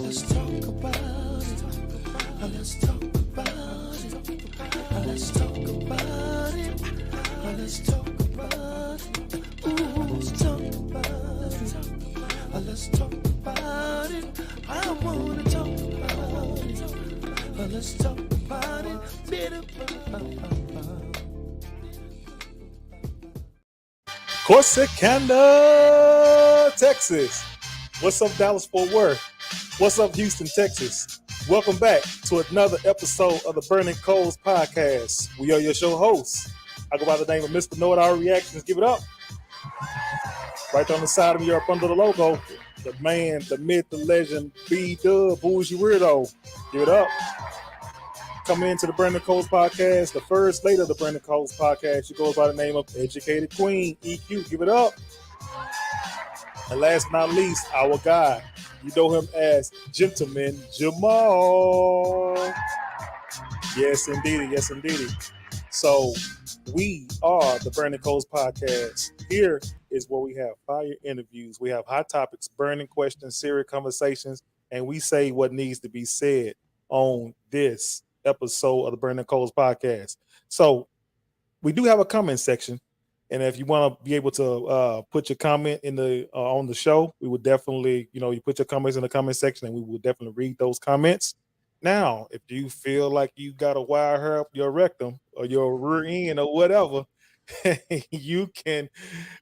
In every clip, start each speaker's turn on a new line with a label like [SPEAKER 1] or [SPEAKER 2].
[SPEAKER 1] Let's talk about it. Let's talk about it. Let's talk about it. Let's talk about it. Ooh, let's talk about it. Let's talk about it. I wanna talk about it. Let's talk about it.
[SPEAKER 2] Corsicana, Texas. What's up, Dallas Fort Worth? What's up, Houston, Texas? Welcome back to another episode of the Burning Coals podcast. We are your show hosts. I go by the name of Mr. Know It All Reactions. Give it up. Right on the side of me, up under the logo, the man, the myth, the legend, B-Dub, Bougie Weirdo. Give it up. Coming into the Burning Coals podcast, the first lady of the Burning Coals podcast. She goes by the name of Educated Queen, EQ. Give it up. And last but not least, our guy. You know him as Gentleman Jamal. Yes, indeedy. Yes, indeedy. So we are the Burning Coals podcast. Here is where we have fire interviews. We have hot topics, burning questions, serious conversations, and we say what needs to be said on this episode of the Burning Coals podcast. So we do have a comment section, and if you want to be able to put your comment in the on the show, we would definitely, you put your comments in the comment section, and we will definitely read those comments. Now, if you feel like you got to wire her up your rectum or your rear end or whatever, you can.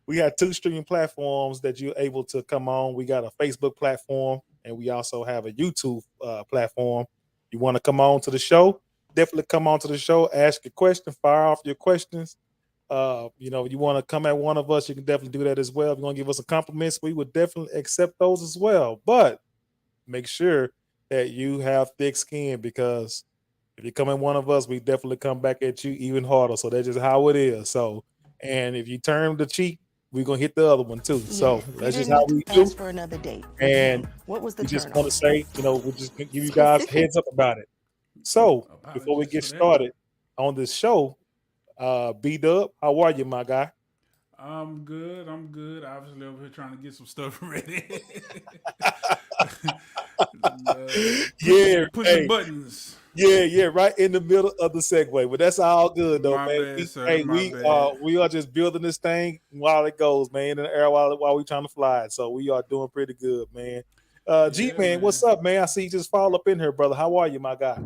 [SPEAKER 2] We got two streaming platforms that you're able to come on. We got a Facebook platform, and we also have a YouTube platform. You want to come on to the show? Definitely come on to the show. Ask your question. Fire off your questions. You want to come at one of us, you can definitely do that as well. If you want to give us some compliments, we would definitely accept those as well. But make sure that you have thick skin, because if you come at one of us, we definitely come back at you even harder. So that's just how it is. So, and if you turn the cheek, we're gonna hit the other one too.
[SPEAKER 3] Yeah,
[SPEAKER 2] so that's just how we do.
[SPEAKER 3] ask for another date.
[SPEAKER 2] And
[SPEAKER 3] What was the
[SPEAKER 2] we just
[SPEAKER 3] turn
[SPEAKER 2] want
[SPEAKER 3] on?
[SPEAKER 2] to say, we just give you guys a heads up about it. So before we get started on this show, B-Dub, how are you, my guy?
[SPEAKER 4] I'm good. Obviously, over here trying to get some stuff ready. Pushing buttons.
[SPEAKER 2] Yeah, right in the middle of the segue. But that's all good though,
[SPEAKER 4] My
[SPEAKER 2] man.
[SPEAKER 4] bad, sir.
[SPEAKER 2] We are just building this thing while it goes, man, in the air while we trying to fly it. So we are doing pretty good, man. G-Man, what's up, man? I see you just fall up in here, brother. How are you, my guy?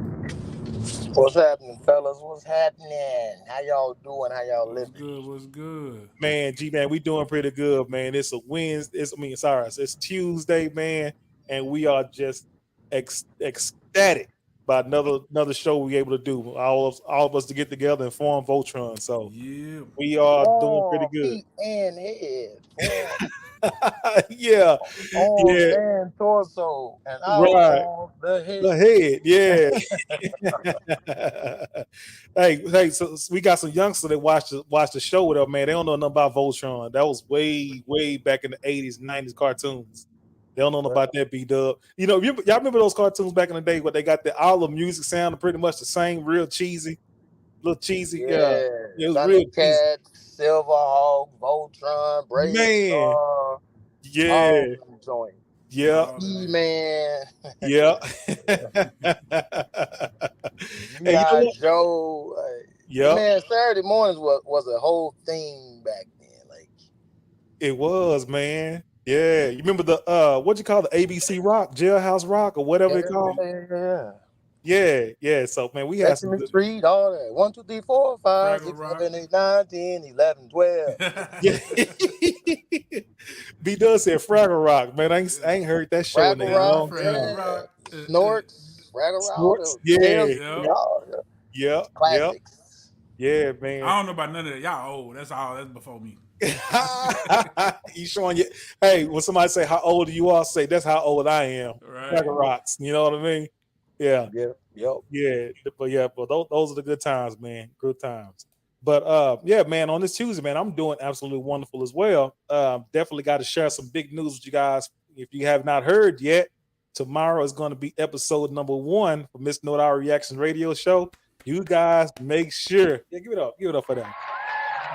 [SPEAKER 5] What's happening, fellas? What's happening? How y'all doing? How y'all living?
[SPEAKER 4] What's good?
[SPEAKER 2] Man, G-Man, we doing pretty good, man. It's a Wednesday. It's Tuesday, man, and we are just ecstatic by another show we able to do. All of us to get together and form Voltron. So
[SPEAKER 4] yeah,
[SPEAKER 2] we are doing pretty good.
[SPEAKER 5] Feet and head.
[SPEAKER 2] Yeah.
[SPEAKER 5] Arms and torso. And
[SPEAKER 2] Right.
[SPEAKER 5] the
[SPEAKER 2] head. Yeah. hey, so we got some youngsters that watch the show with us, man. They don't know nothing about Voltron. That was way back in the 80s, 90s cartoons. They don't know about that, B-Dub. Y'all remember those cartoons back in the day where they got all the music sounding pretty much the same, real cheesy, little cheesy.
[SPEAKER 5] Yeah,
[SPEAKER 2] it was real
[SPEAKER 5] Cat, Silverhawk, Voltron, Brave
[SPEAKER 2] Man.
[SPEAKER 5] Star,
[SPEAKER 2] Yeah.
[SPEAKER 5] joint.
[SPEAKER 2] Yeah.
[SPEAKER 5] E-Man.
[SPEAKER 2] Yeah.
[SPEAKER 5] G.I. Joe.
[SPEAKER 2] Yeah.
[SPEAKER 5] Man, Saturday mornings was a whole thing back then. Like,
[SPEAKER 2] it was, man. Yeah, you remember the what you call the ABC Rock, Jailhouse Rock, or whatever they call it? Yeah. So man, we had some
[SPEAKER 5] good... Street, all that. 1, 2, 3, 4, 5, 6, 7, 8, 9, 10, 11, 12.
[SPEAKER 2] Yeah. B does said Fraggle Rock, man. I ain't heard that show in a long time.
[SPEAKER 5] Snorts, Fraggle Rock.
[SPEAKER 2] Yeah.
[SPEAKER 5] Classics.
[SPEAKER 2] Yeah, man.
[SPEAKER 4] I don't know about none of that. Y'all old. That's before me.
[SPEAKER 2] You showing you? Hey, when somebody say how old you are, say that's how old I am.
[SPEAKER 4] Right.
[SPEAKER 2] Fraggle Rocks. You know what I mean? Yeah.
[SPEAKER 5] Yep.
[SPEAKER 2] Yeah. But those are the good times, man. Good times. But yeah, man, on this Tuesday, man, I'm doing absolutely wonderful as well. Definitely got to share some big news with you guys. If you have not heard yet, tomorrow is going to be episode number 1 for Miss Know It All Reaction Radio Show. You guys make sure. Yeah, give it up for them.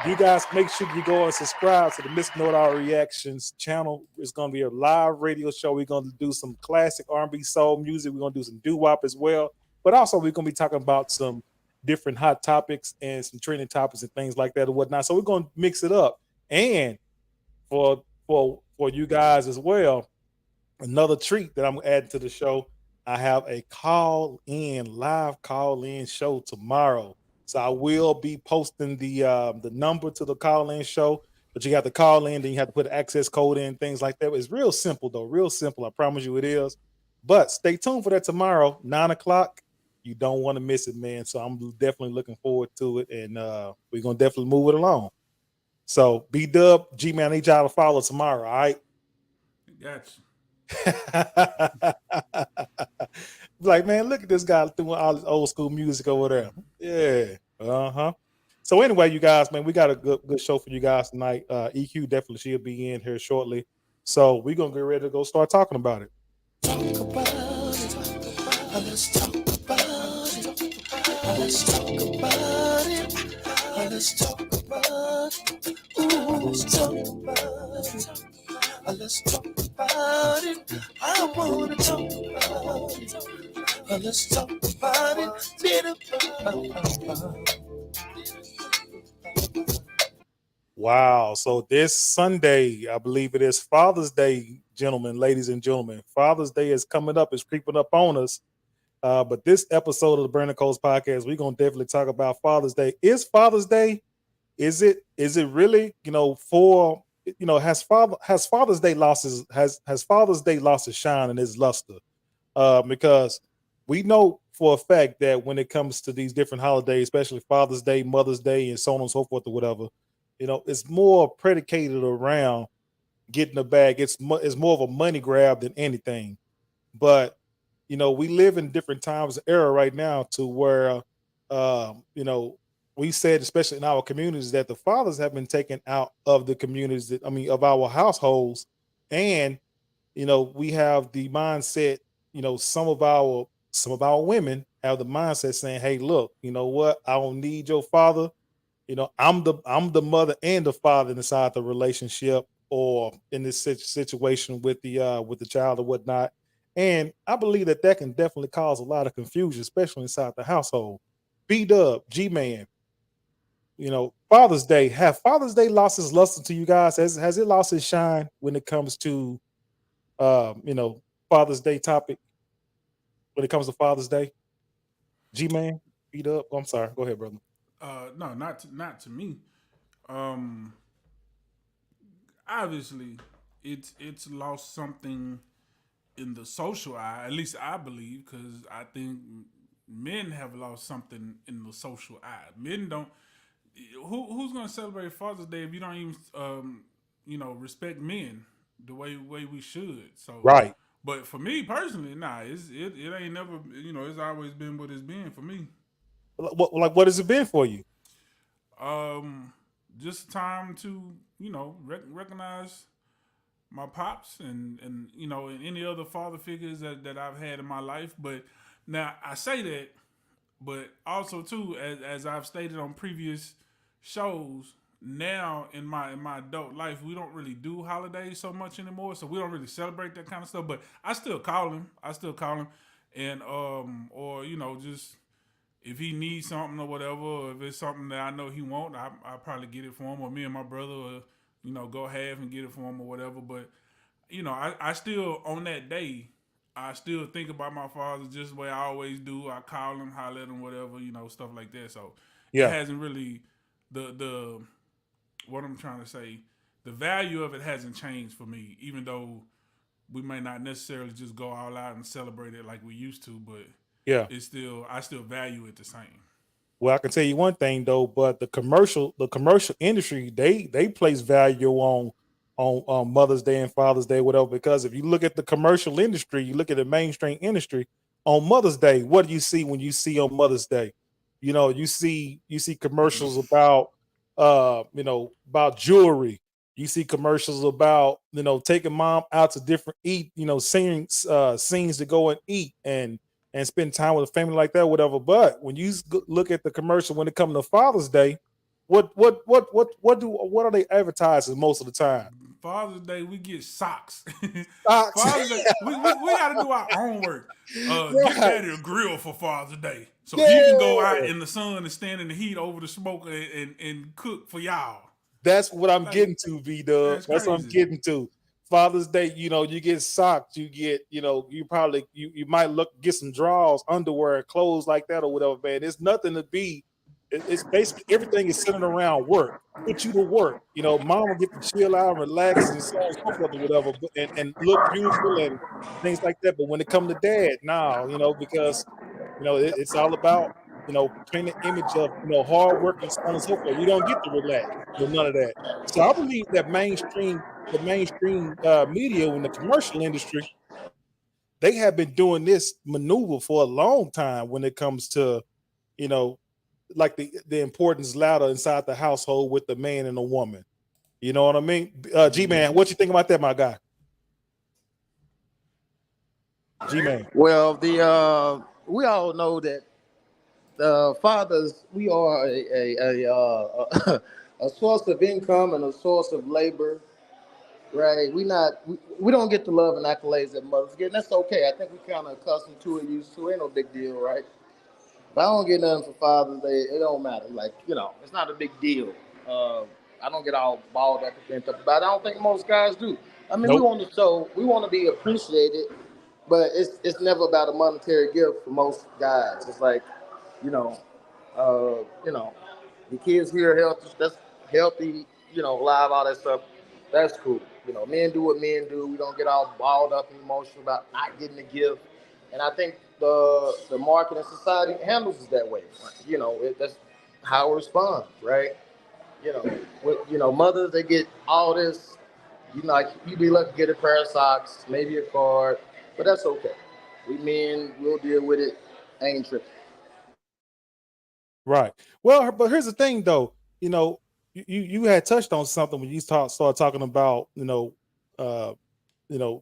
[SPEAKER 2] You guys make sure you go and subscribe to the Miss Know It All Reactions channel. It's going to be a live radio show. We're going to do some classic R&B soul music. We're going to do some doo-wop as well. But also we're going to be talking about some different hot topics and some trending topics and things like that and whatnot. So we're going to mix it up. And for you guys as well, another treat that I'm adding to the show, I have a live call in show tomorrow. So I will be posting the number to the call in show, but you have to call in, then you have to put an access code in, things like that. It's real simple though, real simple. I promise you it is. But stay tuned for that tomorrow, 9 o'clock. You don't want to miss it, man. So I'm definitely looking forward to it, and we're gonna definitely move it along. So B-Dub, G-Man, I need y'all to follow tomorrow, all right?
[SPEAKER 4] Gotcha.
[SPEAKER 2] Like, man, look at this guy doing all this old school music over there. Yeah. Uh-huh. So anyway, you guys, man, we got a good show for you guys tonight. EQ definitely she'll be in here shortly. So we're gonna get ready to go start talking about it.
[SPEAKER 1] Talk about it. Let's talk about it. Let's talk about it. Let's talk about it. Ooh, let's talk about it. Let's talk about it. I wanna talk about it. Let's talk about it.
[SPEAKER 2] Wow. So this Sunday, I believe it is Father's Day, gentlemen, ladies and gentlemen. Father's Day is coming up, it's creeping up on us. But this episode of the Burning Coals podcast, we're gonna definitely talk about Father's Day. Is Father's Day? Is it really? Has Father's Day lost its shine and its luster? Because we know for a fact that when it comes to these different holidays, especially Father's Day, Mother's Day, and so on and so forth, or whatever, it's more predicated around getting the bag. It's more of a money grab than anything. But we live in different times and era right now to where we said, especially in our communities, that the fathers have been taken out of the communities of our households. And we have the mindset, some of our women have the mindset saying, hey, look, you know what, I don't need your father. I'm the mother and the father inside the relationship or in this situation with the child or whatnot. And I believe that can definitely cause a lot of confusion, especially inside the household. B-Dub, G-Man, Father's Day. Have Father's Day lost its luster to you guys? Has it lost its shine when it comes to Father's Day topic? When it comes to Father's Day, G-Man, B-Dub. I'm sorry. Go ahead, brother.
[SPEAKER 4] No, not to me. Obviously, it's lost something in the social eye. At least I believe, because I think men have lost something in the social eye. Men don't. Who's going to celebrate Father's Day if you don't even respect men the way we should? So
[SPEAKER 2] Right.
[SPEAKER 4] But for me personally, nah, it ain't never. It's always been what it's been for me.
[SPEAKER 2] What has it been for you?
[SPEAKER 4] Just time to recognize my pops and any other father figures that I've had in my life. But now I say that, but also too, as I've stated on previous shows, now in my adult life, we don't really do holidays so much anymore, so we don't really celebrate that kind of stuff. But I still call him, and or just if he needs something or whatever, or if it's something that I know he won't, I'll probably get it for him, or me and my brother will, go half and get it for him or whatever. But, I still, on that day, I still think about my father just the way I always do. I call him, holler at him, whatever, stuff like that. So
[SPEAKER 2] Yeah.
[SPEAKER 4] it hasn't really, the what I'm trying to say, the value of it hasn't changed for me, even though we may not necessarily just go all out and celebrate it like we used to, but
[SPEAKER 2] Yeah.
[SPEAKER 4] I still value it the same.
[SPEAKER 2] Well, I can tell you one thing though, but the commercial industry, they place value on Mother's Day and Father's Day, whatever. Because if you look at the commercial industry, you look at the mainstream industry on Mother's Day. What do you see when you see on Mother's Day? You see commercials about about jewelry. You see commercials about taking mom out to different scenes to go and eat and spend time with a family like that, whatever. But when you look at the commercial when it comes to Father's Day, what are they advertising most of the time?
[SPEAKER 4] Father's Day, we get socks.
[SPEAKER 2] Socks.
[SPEAKER 4] Father's Day, we got to do our own work. Get
[SPEAKER 2] Right.
[SPEAKER 4] daddy a grill for Father's Day, so he can go out
[SPEAKER 2] Yeah.
[SPEAKER 4] in the sun and stand in the heat over the smoke and cook for y'all.
[SPEAKER 2] That's what I'm
[SPEAKER 4] Like,
[SPEAKER 2] getting to, V-Dub.
[SPEAKER 4] that's
[SPEAKER 2] That's what I'm
[SPEAKER 4] crazy.
[SPEAKER 2] getting to. Father's Day, you get socks, you get, you probably you might get some drawers, underwear, clothes like that or whatever, man. It's nothing to be. It's basically everything is centered around work. Put you to work. Mom will get to chill out and relax and so on and so forth or whatever, and look beautiful and things like that. But when it comes to dad, now, because it's all about painting an image of hard work and so on and so forth. You don't get to relax. None of that. So I believe that the mainstream media and the commercial industry, they have been doing this maneuver for a long time when it comes to, like the importance ladder inside the household with the man and the woman. You know what I mean? G-Man, what you think about that, my guy? G-Man.
[SPEAKER 5] Well, we all know that fathers, we are a source of income and a source of labor, right? We don't get the love and accolades that mothers get, and that's okay. I think we kind of accustomed to it, used to it. Ain't no big deal, right? If I don't get nothing for Father's Day, it don't matter. Like, it's not a big deal. I don't get all balled up and bent up about it. I don't think most guys do. I mean,
[SPEAKER 2] Nope.
[SPEAKER 5] we want to be appreciated, but it's never about a monetary gift for most guys. It's like, you know, the kids here healthy, that's healthy, live, all that stuff. That's cool. Men do what men do. We don't get all balled up and emotional about not getting a gift. And I think the market and society handles it that way. That's how it responds, right? Mothers, they get all this. Like, you be lucky to get a pair of socks, maybe a card, but that's okay. We men, we'll deal with it. Ain't tripping.
[SPEAKER 2] Right. Well, but here's the thing, though. You had touched on something when you started talking about uh,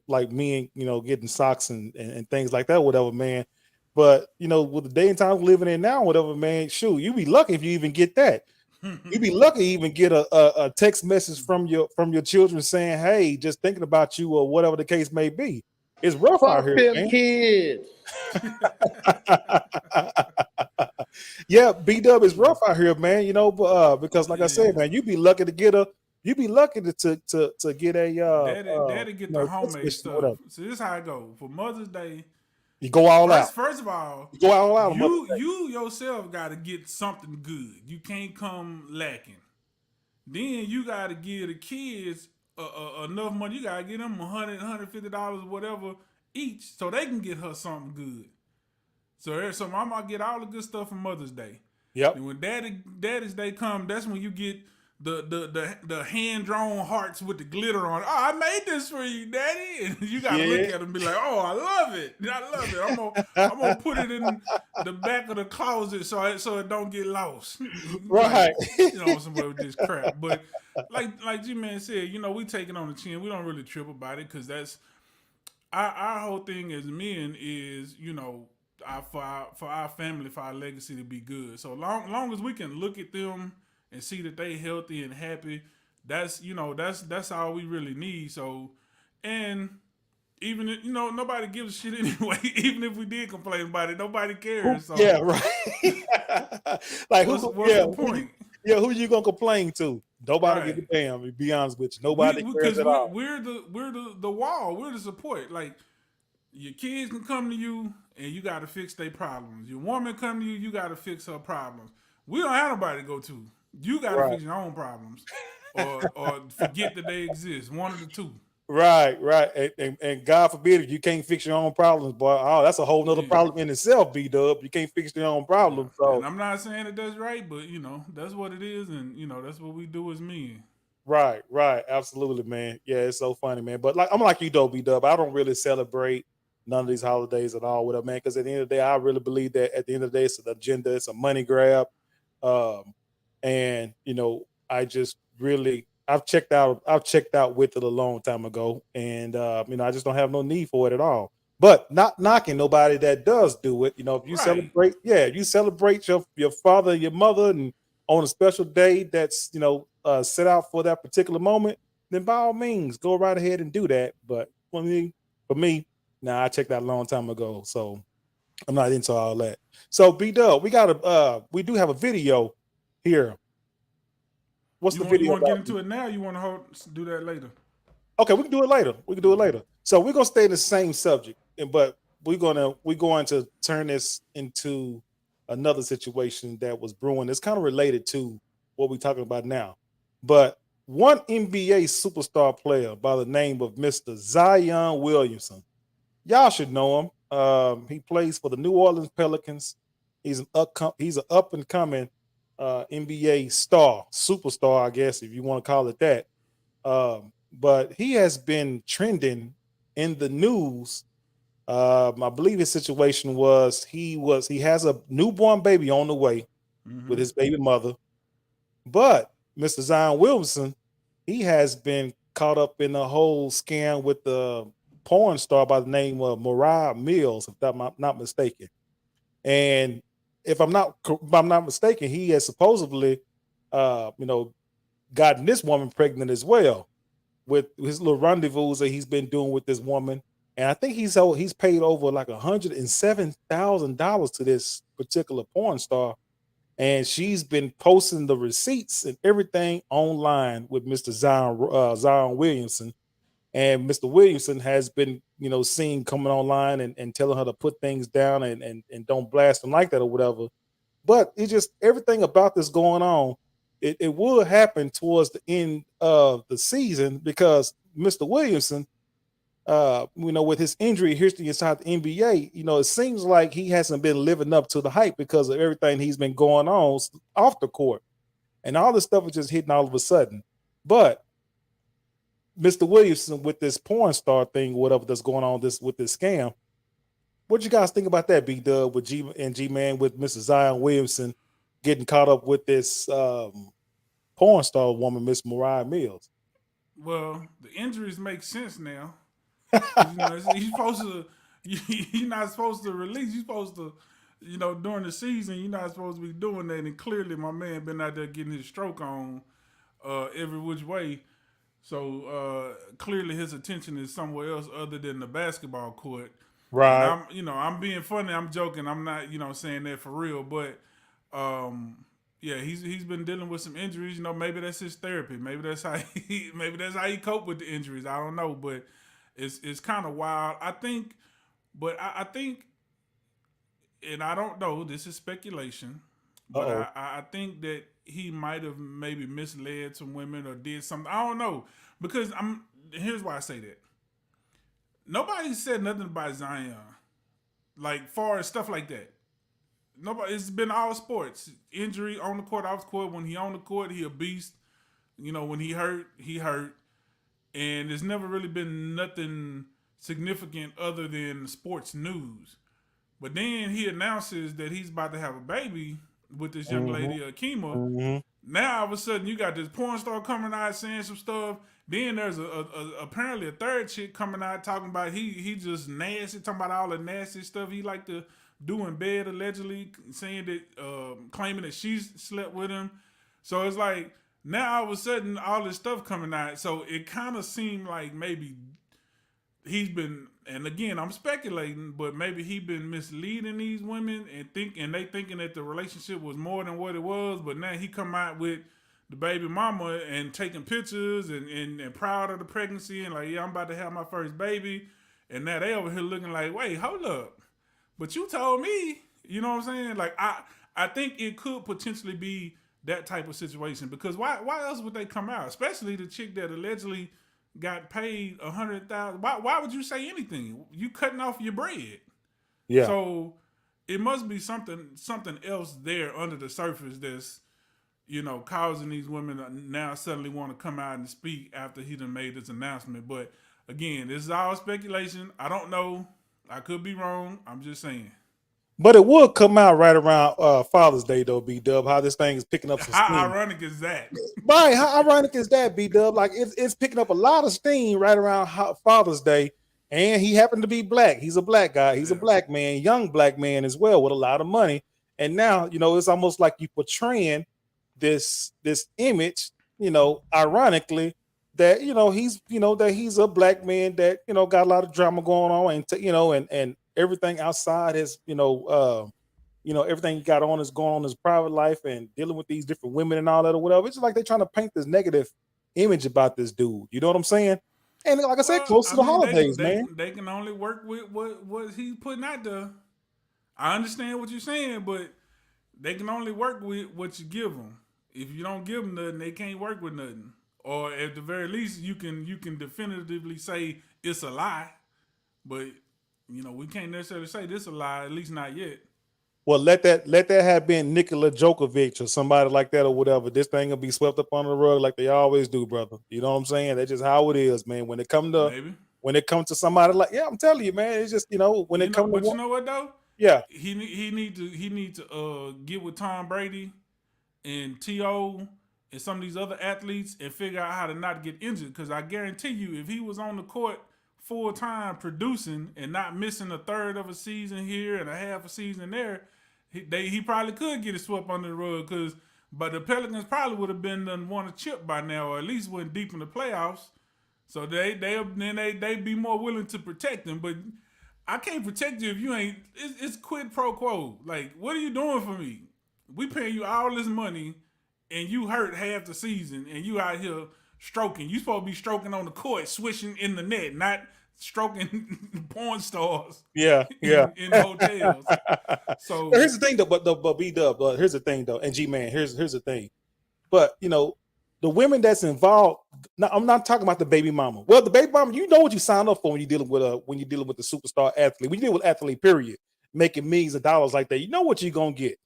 [SPEAKER 2] like men, getting socks and things like that, whatever, man. But with the day and time we're living in now, whatever, man. Shoot, you be lucky if you even get that. You be lucky to even get a text message from your children saying, "Hey, just thinking about you," or whatever the case may be. It's rough out
[SPEAKER 5] Fuck
[SPEAKER 2] here,
[SPEAKER 5] them
[SPEAKER 2] man.
[SPEAKER 5] kids.
[SPEAKER 2] Yeah, B-Dub is rough out here, man. Because like I said, man, you be lucky to get a get a
[SPEAKER 4] Daddy get the
[SPEAKER 2] text
[SPEAKER 4] homemade
[SPEAKER 2] message or
[SPEAKER 4] stuff.
[SPEAKER 2] whatever.
[SPEAKER 4] So this is how it go for Mother's Day.
[SPEAKER 2] You go all out.
[SPEAKER 4] First of all,
[SPEAKER 2] You go all out. on Mother's Day.
[SPEAKER 4] you yourself got to get something good. You can't come lacking. Then you got to give the kids enough money. You got to get them $100, $150, whatever each, so they can get her something good. So Mama get all the good stuff for Mother's Day.
[SPEAKER 2] Yep.
[SPEAKER 4] And when Daddy's Day come, that's when you get the hand drawn hearts with the glitter on it. Oh, I made this for you, Daddy. And you gotta look at them and be like, oh, I love it. I love it. I'm gonna put it in the back of the closet so it don't get lost.
[SPEAKER 2] Right.
[SPEAKER 4] Somebody with this crap. But like G-Man said, we take it on the chin. We don't really trip about it because that's our whole thing as men is, for our family, for our legacy to be good. So long as we can look at them and see that they healthy and happy, that's all we really need. So, and even if, nobody gives a shit anyway. Even if we did complain about it, nobody cares. So
[SPEAKER 2] Yeah, right. Like
[SPEAKER 4] what's the point?
[SPEAKER 2] Who you gonna complain to? Nobody
[SPEAKER 4] Right.
[SPEAKER 2] give a damn. To be honest with you, nobody cares at all.
[SPEAKER 4] we're the wall. We're the support. Like, your kids can come to you and you got to fix their problems. Your woman come to you, you got to fix her problems. We don't have nobody to go to. You got to
[SPEAKER 2] Right.
[SPEAKER 4] fix your own problems, or forget that they exist. One of the two.
[SPEAKER 2] Right. And God forbid if you can't fix your own problems, boy. Oh, that's a whole nother
[SPEAKER 4] Yeah.
[SPEAKER 2] problem in itself, B-Dub. You can't fix your own problems. So
[SPEAKER 4] And I'm not saying that that's right, but that's what it is, and that's what we do as men.
[SPEAKER 2] right, absolutely, man. Yeah, it's so funny, man. But I'm like you, though, B-Dub. I don't really celebrate none of these holidays at all with them, man. Because at the end of the day, I really believe that at the end of the day, it's an agenda, it's a money grab. And I just really I've checked out with it a long time ago, and I just don't have no need for it at all. But not knocking nobody that does do it. If you
[SPEAKER 4] Right.
[SPEAKER 2] celebrate, you celebrate your father, your mother, and on a special day that's set out for that particular moment, then by all means go right ahead and do that. But for me, nah, I checked that a long time ago, so I'm not into all that. So B Dub, we do have a video here. What's
[SPEAKER 4] You
[SPEAKER 2] the
[SPEAKER 4] want you
[SPEAKER 2] video
[SPEAKER 4] want to get
[SPEAKER 2] about?
[SPEAKER 4] into it now? Or you want to do that later?
[SPEAKER 2] Okay, we can do it later. We can do it later. So we're gonna stay in the same subject, but we're going to turn this into another situation that was brewing. It's kind of related to what we're talking about now. But one NBA superstar player by the name of Mr. Zion Williamson. Y'all should know him. He plays for the New Orleans Pelicans. He's an up and coming NBA star, superstar, I guess, if you want to call it that. But he has been trending in the news. I believe his situation he has a newborn baby on the way with his baby mother. But Mr. Zion Williamson, he has been caught up in a whole scam with the porn star by the name of Mariah Mills, if I'm not mistaken. And if I'm not mistaken, he has supposedly, gotten this woman pregnant as well with his little rendezvous that he's been doing with this woman. And I think he's paid over like $107,000 to this particular porn star, and she's been posting the receipts and everything online with Mr. Zion Williamson. And Mr. Williamson has been, seen coming online and telling her to put things down and don't blast them like that or whatever. But it's just everything about this going on. It will happen towards the end of the season because Mr. Williamson, with his injury history inside the NBA, it seems like he hasn't been living up to the hype because of everything he's been going on off the court. And all this stuff is just hitting all of a sudden. But Mr. Williamson with this porn star thing, whatever that's going on with this scam, what you guys think about that, B-Dub, with G-Man, with Mr. Zion Williamson getting caught up with this porn star woman, Miss Mariah Mills?
[SPEAKER 4] Well, the injuries make sense now. He's supposed to. You're not supposed to release. You're supposed to, during the season, you're not supposed to be doing that. And clearly, my man been out there getting his stroke on every which way. So clearly, his attention is somewhere else other than the basketball court.
[SPEAKER 2] Right.
[SPEAKER 4] And I'm being funny. I'm joking. I'm not, saying that for real. But yeah, he's been dealing with some injuries. Maybe that's his therapy. Maybe that's how he cope with the injuries. I don't know, but it's kind of wild. I think, and I don't know. This is speculation, but I think that he might have maybe misled some women or did something. I don't know, because here's why I say that. Nobody said nothing about Zion, like far as stuff like that. Nobody. It's been all sports. Injury on the court, off the court. When he on the court, he a beast. When he hurt, he hurt. And there's never really been nothing significant other than sports news. But then he announces that he's about to have a baby with this young lady, Akima.
[SPEAKER 2] Mm-hmm.
[SPEAKER 4] Now all of a sudden you got this porn star coming out saying some stuff. Then there's apparently a third chick coming out talking about he just nasty, talking about all the nasty stuff he like to do in bed, allegedly saying that claiming that she's slept with him. So it's like now all of a sudden all this stuff coming out. So it kind of seemed like maybe he's been, and again I'm speculating, but maybe he been misleading these women and they thinking that the relationship was more than what it was. But now he come out with the baby mama and taking pictures and proud of the pregnancy and like, yeah, I'm about to have my first baby. And now they over here looking like, wait, hold up. But you told me, you know what I'm saying? Like I think it could potentially be that type of situation, because why else would they come out? Especially the chick that allegedly got paid $100,000. Why would you say anything? You cutting off your bread.
[SPEAKER 2] Yeah.
[SPEAKER 4] So it must be something else there under the surface that's, causing these women to now suddenly want to come out and speak after he done made this announcement. But again, this is all speculation. I don't know. I could be wrong. I'm just saying.
[SPEAKER 2] But it would come out right around Father's Day, though, B-Dub, how this thing is picking up some steam.
[SPEAKER 4] How ironic is that?
[SPEAKER 2] Right, how ironic is that, B-Dub? Like, it's picking up a lot of steam right around Father's Day, and he happened to be black. He's a black guy. He's a black man, young black man as well, with a lot of money. And now, it's almost like you portraying this image, ironically, that that he's a black man that got a lot of drama going on, and everything outside his everything he got on is going on in his private life and dealing with these different women and all that or whatever. It's just like they're trying to paint this negative image about this dude. You know what I'm saying? And like I said,
[SPEAKER 4] Well,
[SPEAKER 2] close
[SPEAKER 4] I
[SPEAKER 2] to the
[SPEAKER 4] mean,
[SPEAKER 2] holidays, man.
[SPEAKER 4] they can only work with what he's putting out there. I understand what you're saying, but they can only work with what you give them. If you don't give them nothing, they can't work with nothing. Or at the very least, you can definitively say it's a lie. But we can't necessarily say this a lie. At least not yet.
[SPEAKER 2] Well, let that have been Nikola Djokovic or somebody like that or whatever. This thing will be swept up under the rug like they always do, brother. You know what I'm saying? That's just how it is, man.
[SPEAKER 4] Maybe.
[SPEAKER 2] When it comes to somebody like, yeah, I'm telling you, man. It's just when it comes to
[SPEAKER 4] But you know what though?
[SPEAKER 2] yeah,
[SPEAKER 4] He need to get with Tom Brady and T.O. and some of these other athletes and figure out how to not get injured. Because I guarantee you, if he was on the court full time producing and not missing a third of a season here and a half a season there, he probably could get it swept under the rug. But the Pelicans probably would have been done won a chip by now, or at least went deep in the playoffs. So they be more willing to protect him. But I can't protect you if you ain't. It's quid pro quo. Like, what are you doing for me? We paying you all this money, and you hurt half the season, and you out here stroking. You supposed to be stroking on the court, swishing in the net, not stroking porn stars.
[SPEAKER 2] Yeah.
[SPEAKER 4] in hotels. So
[SPEAKER 2] Now, here's the thing, though. But B Dub. Here's the thing, though. And G Man. Here's the thing. But the women that's involved. Now, I'm not talking about the baby mama. Well, the baby mama, you know what you sign up for when you're dealing with the superstar athlete. When you deal with athlete, period, making millions of dollars like that, you know what you're gonna get.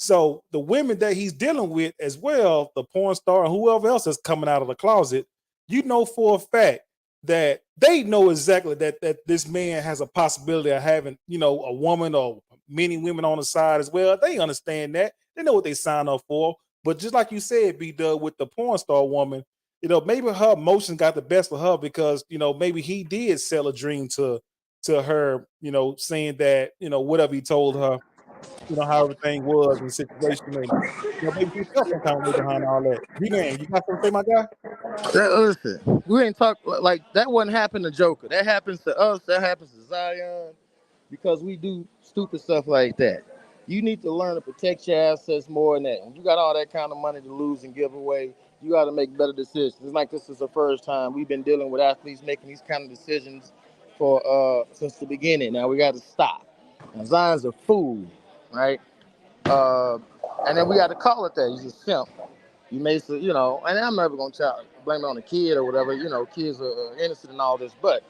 [SPEAKER 2] So the women that he's dealing with as well, the porn star and whoever else is coming out of the closet, you know for a fact that they know exactly that this man has a possibility of having, a woman or many women on the side as well. They understand that. They know what they sign up for. But just like you said, B Dub, with the porn star woman, maybe her emotions got the best of her because, maybe he did sell a dream to her, saying that, whatever he told her, how everything was in the situation. And, maybe he felt some kind of way behind all that. B-Man, you got something to say, my guy?
[SPEAKER 5] Listen, we ain't talk like that. Wouldn't happen to Joker. That happens to us. That happens to Zion because we do stupid stuff like that. You need to learn to protect your assets more than that. When you got all that kind of money to lose and give away, you got to make better decisions. It's like this is the first time we've been dealing with athletes making these kind of decisions for since the beginning. Now we got to stop. Now, Zion's a fool, right? And then we got to call it that. He's a simp. You may say, and I'm never gonna blame it on the kid or whatever. Kids are innocent in all this, but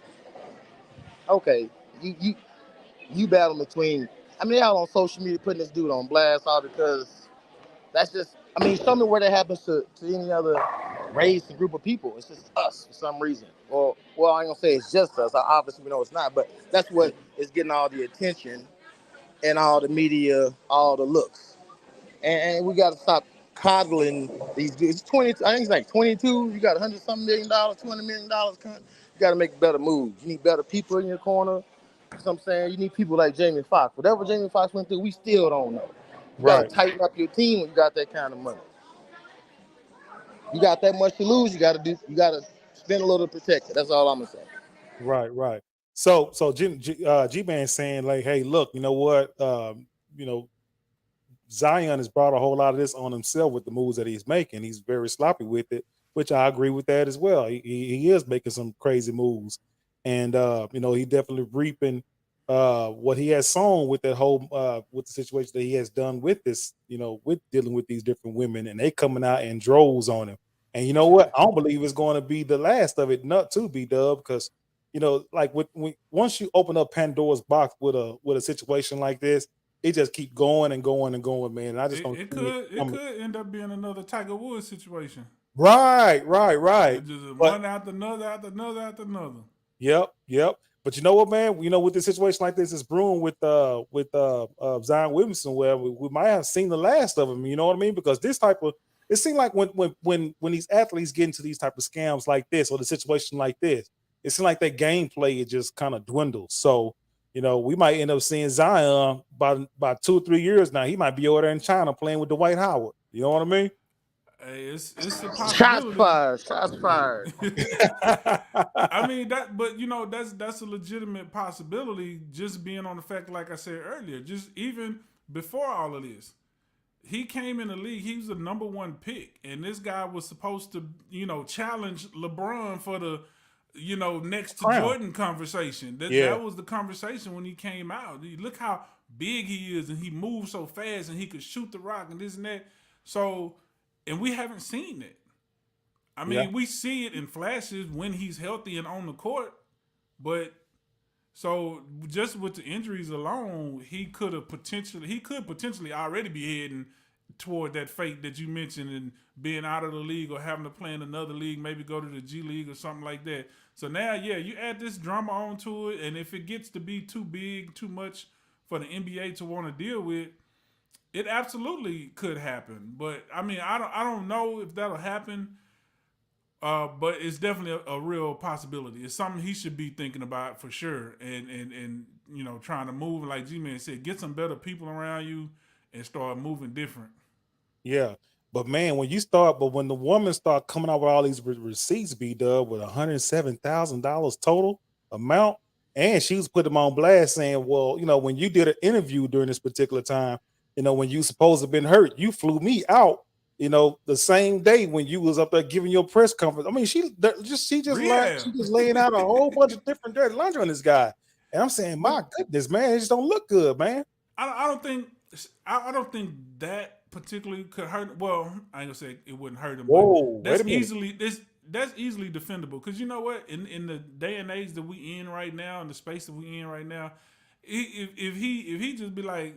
[SPEAKER 5] okay, you battle between. I mean, y'all on social media putting this dude on blast all because that's just. I mean, show me where that happens to any other race and group of people. It's just us for some reason. Well, I ain't gonna say it's just us. Obviously, we know it's not, but that's what is getting all the attention and all the media, all the looks, and we got to stop coddling these dudes. 20, I think it's like 22. You got $100-something million, $200 million. You got to make better moves. You need better people in your corner. You know what I'm saying? You need people like Jamie Foxx. Whatever Jamie Foxx went through, we still don't know. You got to tighten up your team when you got that kind of money. You got that much to lose. You got to spend a little to protect it. That's all I'm gonna say.
[SPEAKER 2] Right. So G-Man saying like, hey, look, you know what? Zion has brought a whole lot of this on himself with the moves that he's making. He's very sloppy with it, which I agree with that as well. He is making some crazy moves, and he definitely reaping what he has sown with that whole with the situation that he has done with this, with dealing with these different women, and they coming out in droves on him. And you know what? I don't believe it's going to be the last of it, not to be Dub, because like once you open up Pandora's box with a situation like this, it just keep going and going and going, man. And I just don't.
[SPEAKER 4] It could end up being another Tiger Woods situation.
[SPEAKER 2] Right.
[SPEAKER 4] Just one after another.
[SPEAKER 2] Yep. But you know what, man? With this situation like this is brewing with Zion Williamson, where we might have seen the last of him. You know what I mean? Because this type of it seems like when these athletes get into these type of scams like this or the situation like this, it seems like that gameplay it just kind of dwindles. So. We might end up seeing Zion by 2 or 3 years now. He might be over there in China playing with Dwight Howard. You know what I mean?
[SPEAKER 4] It's a
[SPEAKER 5] Shots
[SPEAKER 4] possibility.
[SPEAKER 5] fired. Shots fired.
[SPEAKER 4] I mean that, but that's a legitimate possibility. Just being on the fact, like I said earlier, just even before all of this, he came in the league. He was the number one pick, and this guy was supposed to, challenge LeBron for the, next to
[SPEAKER 2] Crown.
[SPEAKER 4] Jordan conversation. That
[SPEAKER 2] Yeah.
[SPEAKER 4] that was the conversation when he came out. Look how big he is, and he moves so fast, and he could shoot the rock, and this and that. So, and we haven't seen it. I mean,
[SPEAKER 2] Yeah.
[SPEAKER 4] we see it in flashes when he's healthy and on the court, but so just with the injuries alone, he could potentially already be heading toward that fate that you mentioned and being out of the league or having to play in another league, maybe go to the G League or something like that. So now, yeah, you add this drama onto it, and if it gets to be too big, too much for the NBA to want to deal with, it absolutely could happen. But I mean, I don't know if that'll happen. But it's definitely a real possibility. It's something he should be thinking about for sure, and trying to move like G-Man said, get some better people around you and start moving different.
[SPEAKER 2] Yeah. But man, when the woman start coming out with all these receipts, B-Dub, with $107,000 total amount, and she was putting them on blast saying, well, when you did an interview during this particular time, when you supposed to have been hurt, you flew me out, the same day when you was up there giving your press conference. I mean, she just laying out a whole bunch of different dirty laundry on this guy. And I'm saying, my goodness, man, it just don't look good, man.
[SPEAKER 4] I don't think that particularly could hurt. Well, I ain't gonna say it wouldn't hurt him.
[SPEAKER 2] Whoa,
[SPEAKER 4] but that's easily defendable, because you know what? In the day and age that we in right now, in the space that we in right now, if he just be like,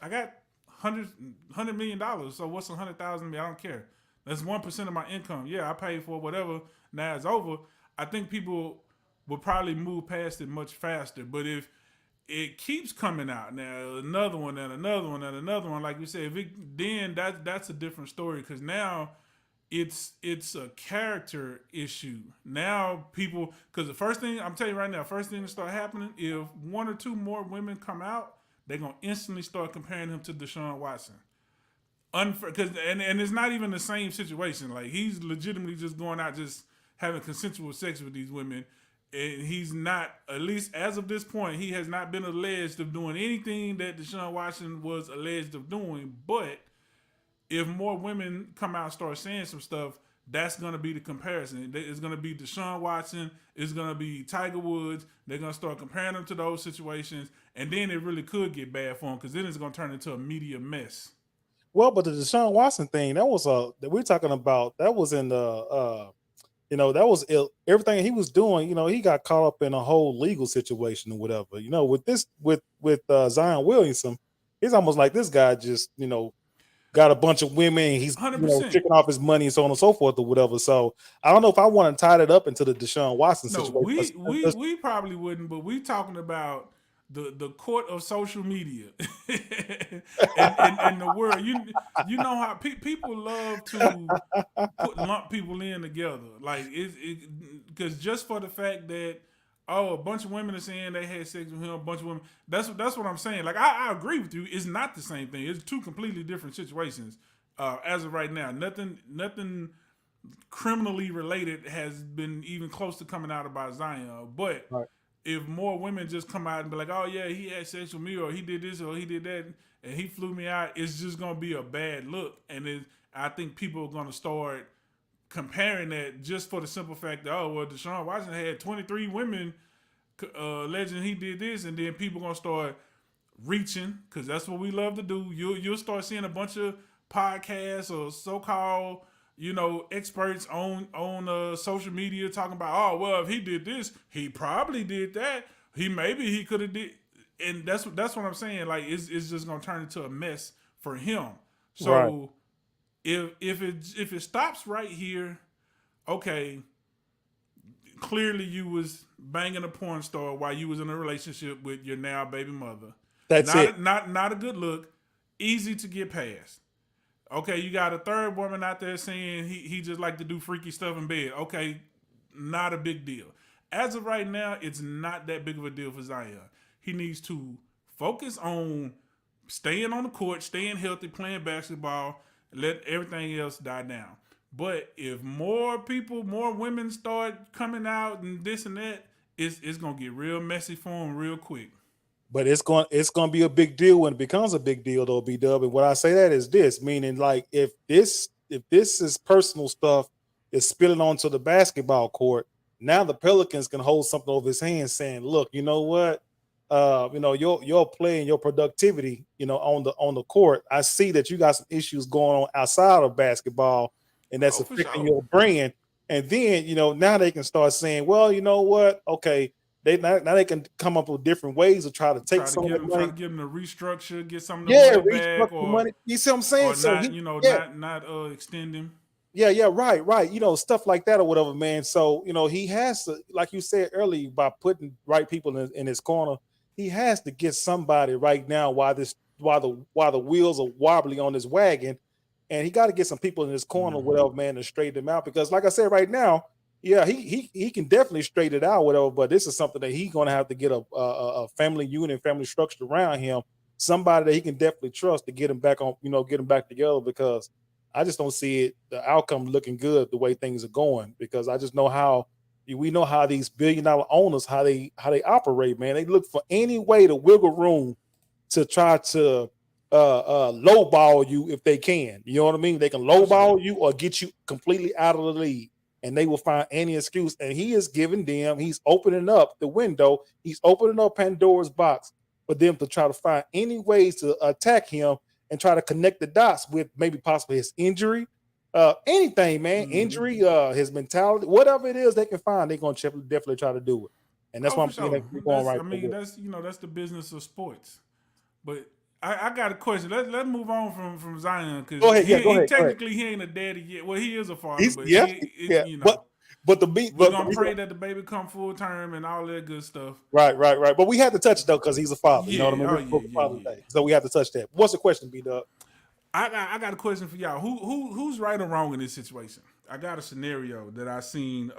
[SPEAKER 4] I got $100 million, so what's $100,000? I don't care. That's 1% of my income. Yeah, I paid for whatever. Now it's over. I think people will probably move past it much faster. But if it keeps coming out now, another one and another one and another one, like we said, then that's a different story, because now it's a character issue. Now people, because the first thing I'm telling you right now, first thing to start happening, if one or two more women come out, they're gonna instantly start comparing him to Deshaun Watson. Unfair, and it's not even the same situation. Like, he's legitimately just going out, just having consensual sex with these women, and he's not, at least as of this point, he has not been alleged of doing anything that Deshaun Watson was alleged of doing. But if more women come out and start saying some stuff, that's going to be the comparison. It's going to be Deshaun Watson. It's going to be Tiger Woods. They're going to start comparing them to those situations. And then it really could get bad for them, because then it's going to turn into a media mess.
[SPEAKER 2] Well, but the Deshaun Watson thing, that we're talking about, that was in the, that was everything he was doing. He got caught up in a whole legal situation or whatever. With Zion Williamson, it's almost like this guy just, got a bunch of women, and he's
[SPEAKER 4] 100%.
[SPEAKER 2] tricking off his money and so on and so forth or whatever. So I don't know if I want to tie that up into the Deshaun Watson situation.
[SPEAKER 4] We probably wouldn't, but we talking about the court of social media and the world. You know how people love to lump people in together, like because just for the fact that, oh, a bunch of women are saying they had sex with him, a bunch of women. That's what I'm saying. Like, I agree with you. It's not the same thing. It's two completely different situations. As of right now, nothing criminally related has been even close to coming out about Zion. But
[SPEAKER 2] right.
[SPEAKER 4] If more women just come out and be like, oh yeah, he had sex with me, or he did this, or he did that, and he flew me out, it's just gonna be a bad look. And I think people are gonna start comparing that, just for the simple fact that, oh, well, Deshaun Watson had 23 women alleging he did this, and then people gonna start reaching, because that's what we love to do. You'll start seeing a bunch of podcasts or so-called experts on social media talking about, oh, well, if he did this, he probably did that. Maybe he could have did, and that's what I'm saying. Like, it's just gonna turn into a mess for him. So. Right. If it stops right here, okay, clearly you was banging a porn star while you was in a relationship with your now baby mother.
[SPEAKER 2] That's it.
[SPEAKER 4] Not a good look. Easy to get past. Okay, you got a third woman out there saying he just like to do freaky stuff in bed. Okay, not a big deal. As of right now, it's not that big of a deal for Zion. He needs to focus on staying on the court, staying healthy, playing basketball, Let everything else die down. But if more people, more women start coming out and this and that, it's gonna get real messy for them real quick.
[SPEAKER 2] But it's going to be a big deal when it becomes a big deal, though, B Dub. And what I say that is this, meaning like if this is personal stuff is spilling onto the basketball court, now the Pelicans can hold something over his hand, saying, "Look, you know what? Your play and your productivity, on the court. I see that you got some issues going on outside of basketball, and that's
[SPEAKER 4] Oh, for
[SPEAKER 2] affecting
[SPEAKER 4] sure.
[SPEAKER 2] your brand." And then now they can start saying, "Well, you know what? Okay." Now they can come up with different ways to try to take some of the
[SPEAKER 4] Try
[SPEAKER 2] money.
[SPEAKER 4] to get them to restructure, get some of the
[SPEAKER 2] Yeah,
[SPEAKER 4] money
[SPEAKER 2] restructure
[SPEAKER 4] back,
[SPEAKER 2] the money. You see what I'm saying?
[SPEAKER 4] or
[SPEAKER 2] So
[SPEAKER 4] not,
[SPEAKER 2] he, yeah,
[SPEAKER 4] not extending.
[SPEAKER 2] yeah, right. Stuff like that or whatever, man. So he has to, like you said earlier, by putting right people in his corner, he has to get somebody right now while the wheels are wobbly on his wagon, and he got to get some people in his corner, whatever, man, to straighten them out. Because, like I said, right now, yeah, he can definitely straighten it out, whatever. But this is something that he's gonna have to get a family unit, family structure around him, somebody that he can definitely trust to get him back on, get him back together. Because I just don't see the outcome looking good the way things are going. Because I just know how we know how these billion-dollar owners how they operate, man. They look for any way to wiggle room to try to lowball you if they can. You know what I mean? They can
[SPEAKER 4] For sure.
[SPEAKER 2] lowball you or get you completely out of the league, and they will find any excuse. And he is giving them, he's opening up the window, he's opening up Pandora's box for them to try to find any ways to attack him and try to connect the dots with maybe possibly his injury, anything, man, injury, his mentality, whatever it is they can find, they're gonna definitely try to do it. And that's
[SPEAKER 4] Oh,
[SPEAKER 2] why
[SPEAKER 4] for
[SPEAKER 2] I'm saying that
[SPEAKER 4] sure.
[SPEAKER 2] we're going right for it.
[SPEAKER 4] That's the business of sports. But I got a question. Let's move on from Zion because
[SPEAKER 2] Go ahead, yeah, go
[SPEAKER 4] he
[SPEAKER 2] ahead, go ahead.
[SPEAKER 4] technically he ain't a daddy yet. Well, he is a father,
[SPEAKER 2] He's
[SPEAKER 4] but
[SPEAKER 2] yeah,
[SPEAKER 4] it,
[SPEAKER 2] yeah, but the beat,
[SPEAKER 4] we're
[SPEAKER 2] but the
[SPEAKER 4] gonna
[SPEAKER 2] reason,
[SPEAKER 4] pray that the baby come full term and all that good stuff.
[SPEAKER 2] right. But we had to touch it though because he's a father. You know what I
[SPEAKER 4] Yeah.
[SPEAKER 2] mean?
[SPEAKER 4] Oh
[SPEAKER 2] This is
[SPEAKER 4] yeah.
[SPEAKER 2] for
[SPEAKER 4] Yeah.
[SPEAKER 2] Father's
[SPEAKER 4] Yeah.
[SPEAKER 2] Day, so we have to touch that. What's the question, B Dub?
[SPEAKER 4] I got a question for y'all. Who's right or wrong in this situation? I got a scenario that I seen.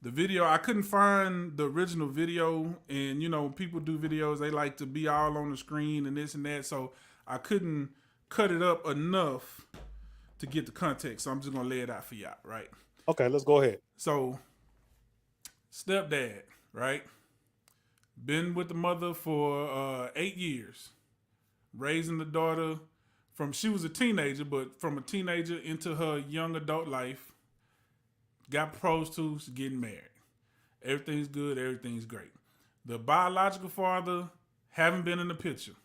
[SPEAKER 4] The video, I couldn't find the original video, and people do videos, they like to be all on the screen and this and that, so I couldn't cut it up enough to get the context. So I'm just gonna lay it out for y'all, right?
[SPEAKER 2] Okay, let's go ahead.
[SPEAKER 4] So stepdad, right? Been with the mother for 8 years, raising the daughter from she was a teenager, but from a teenager into her young adult life. Got proposed to, she's getting married. Everything's good, everything's great. The biological father haven't been in the picture,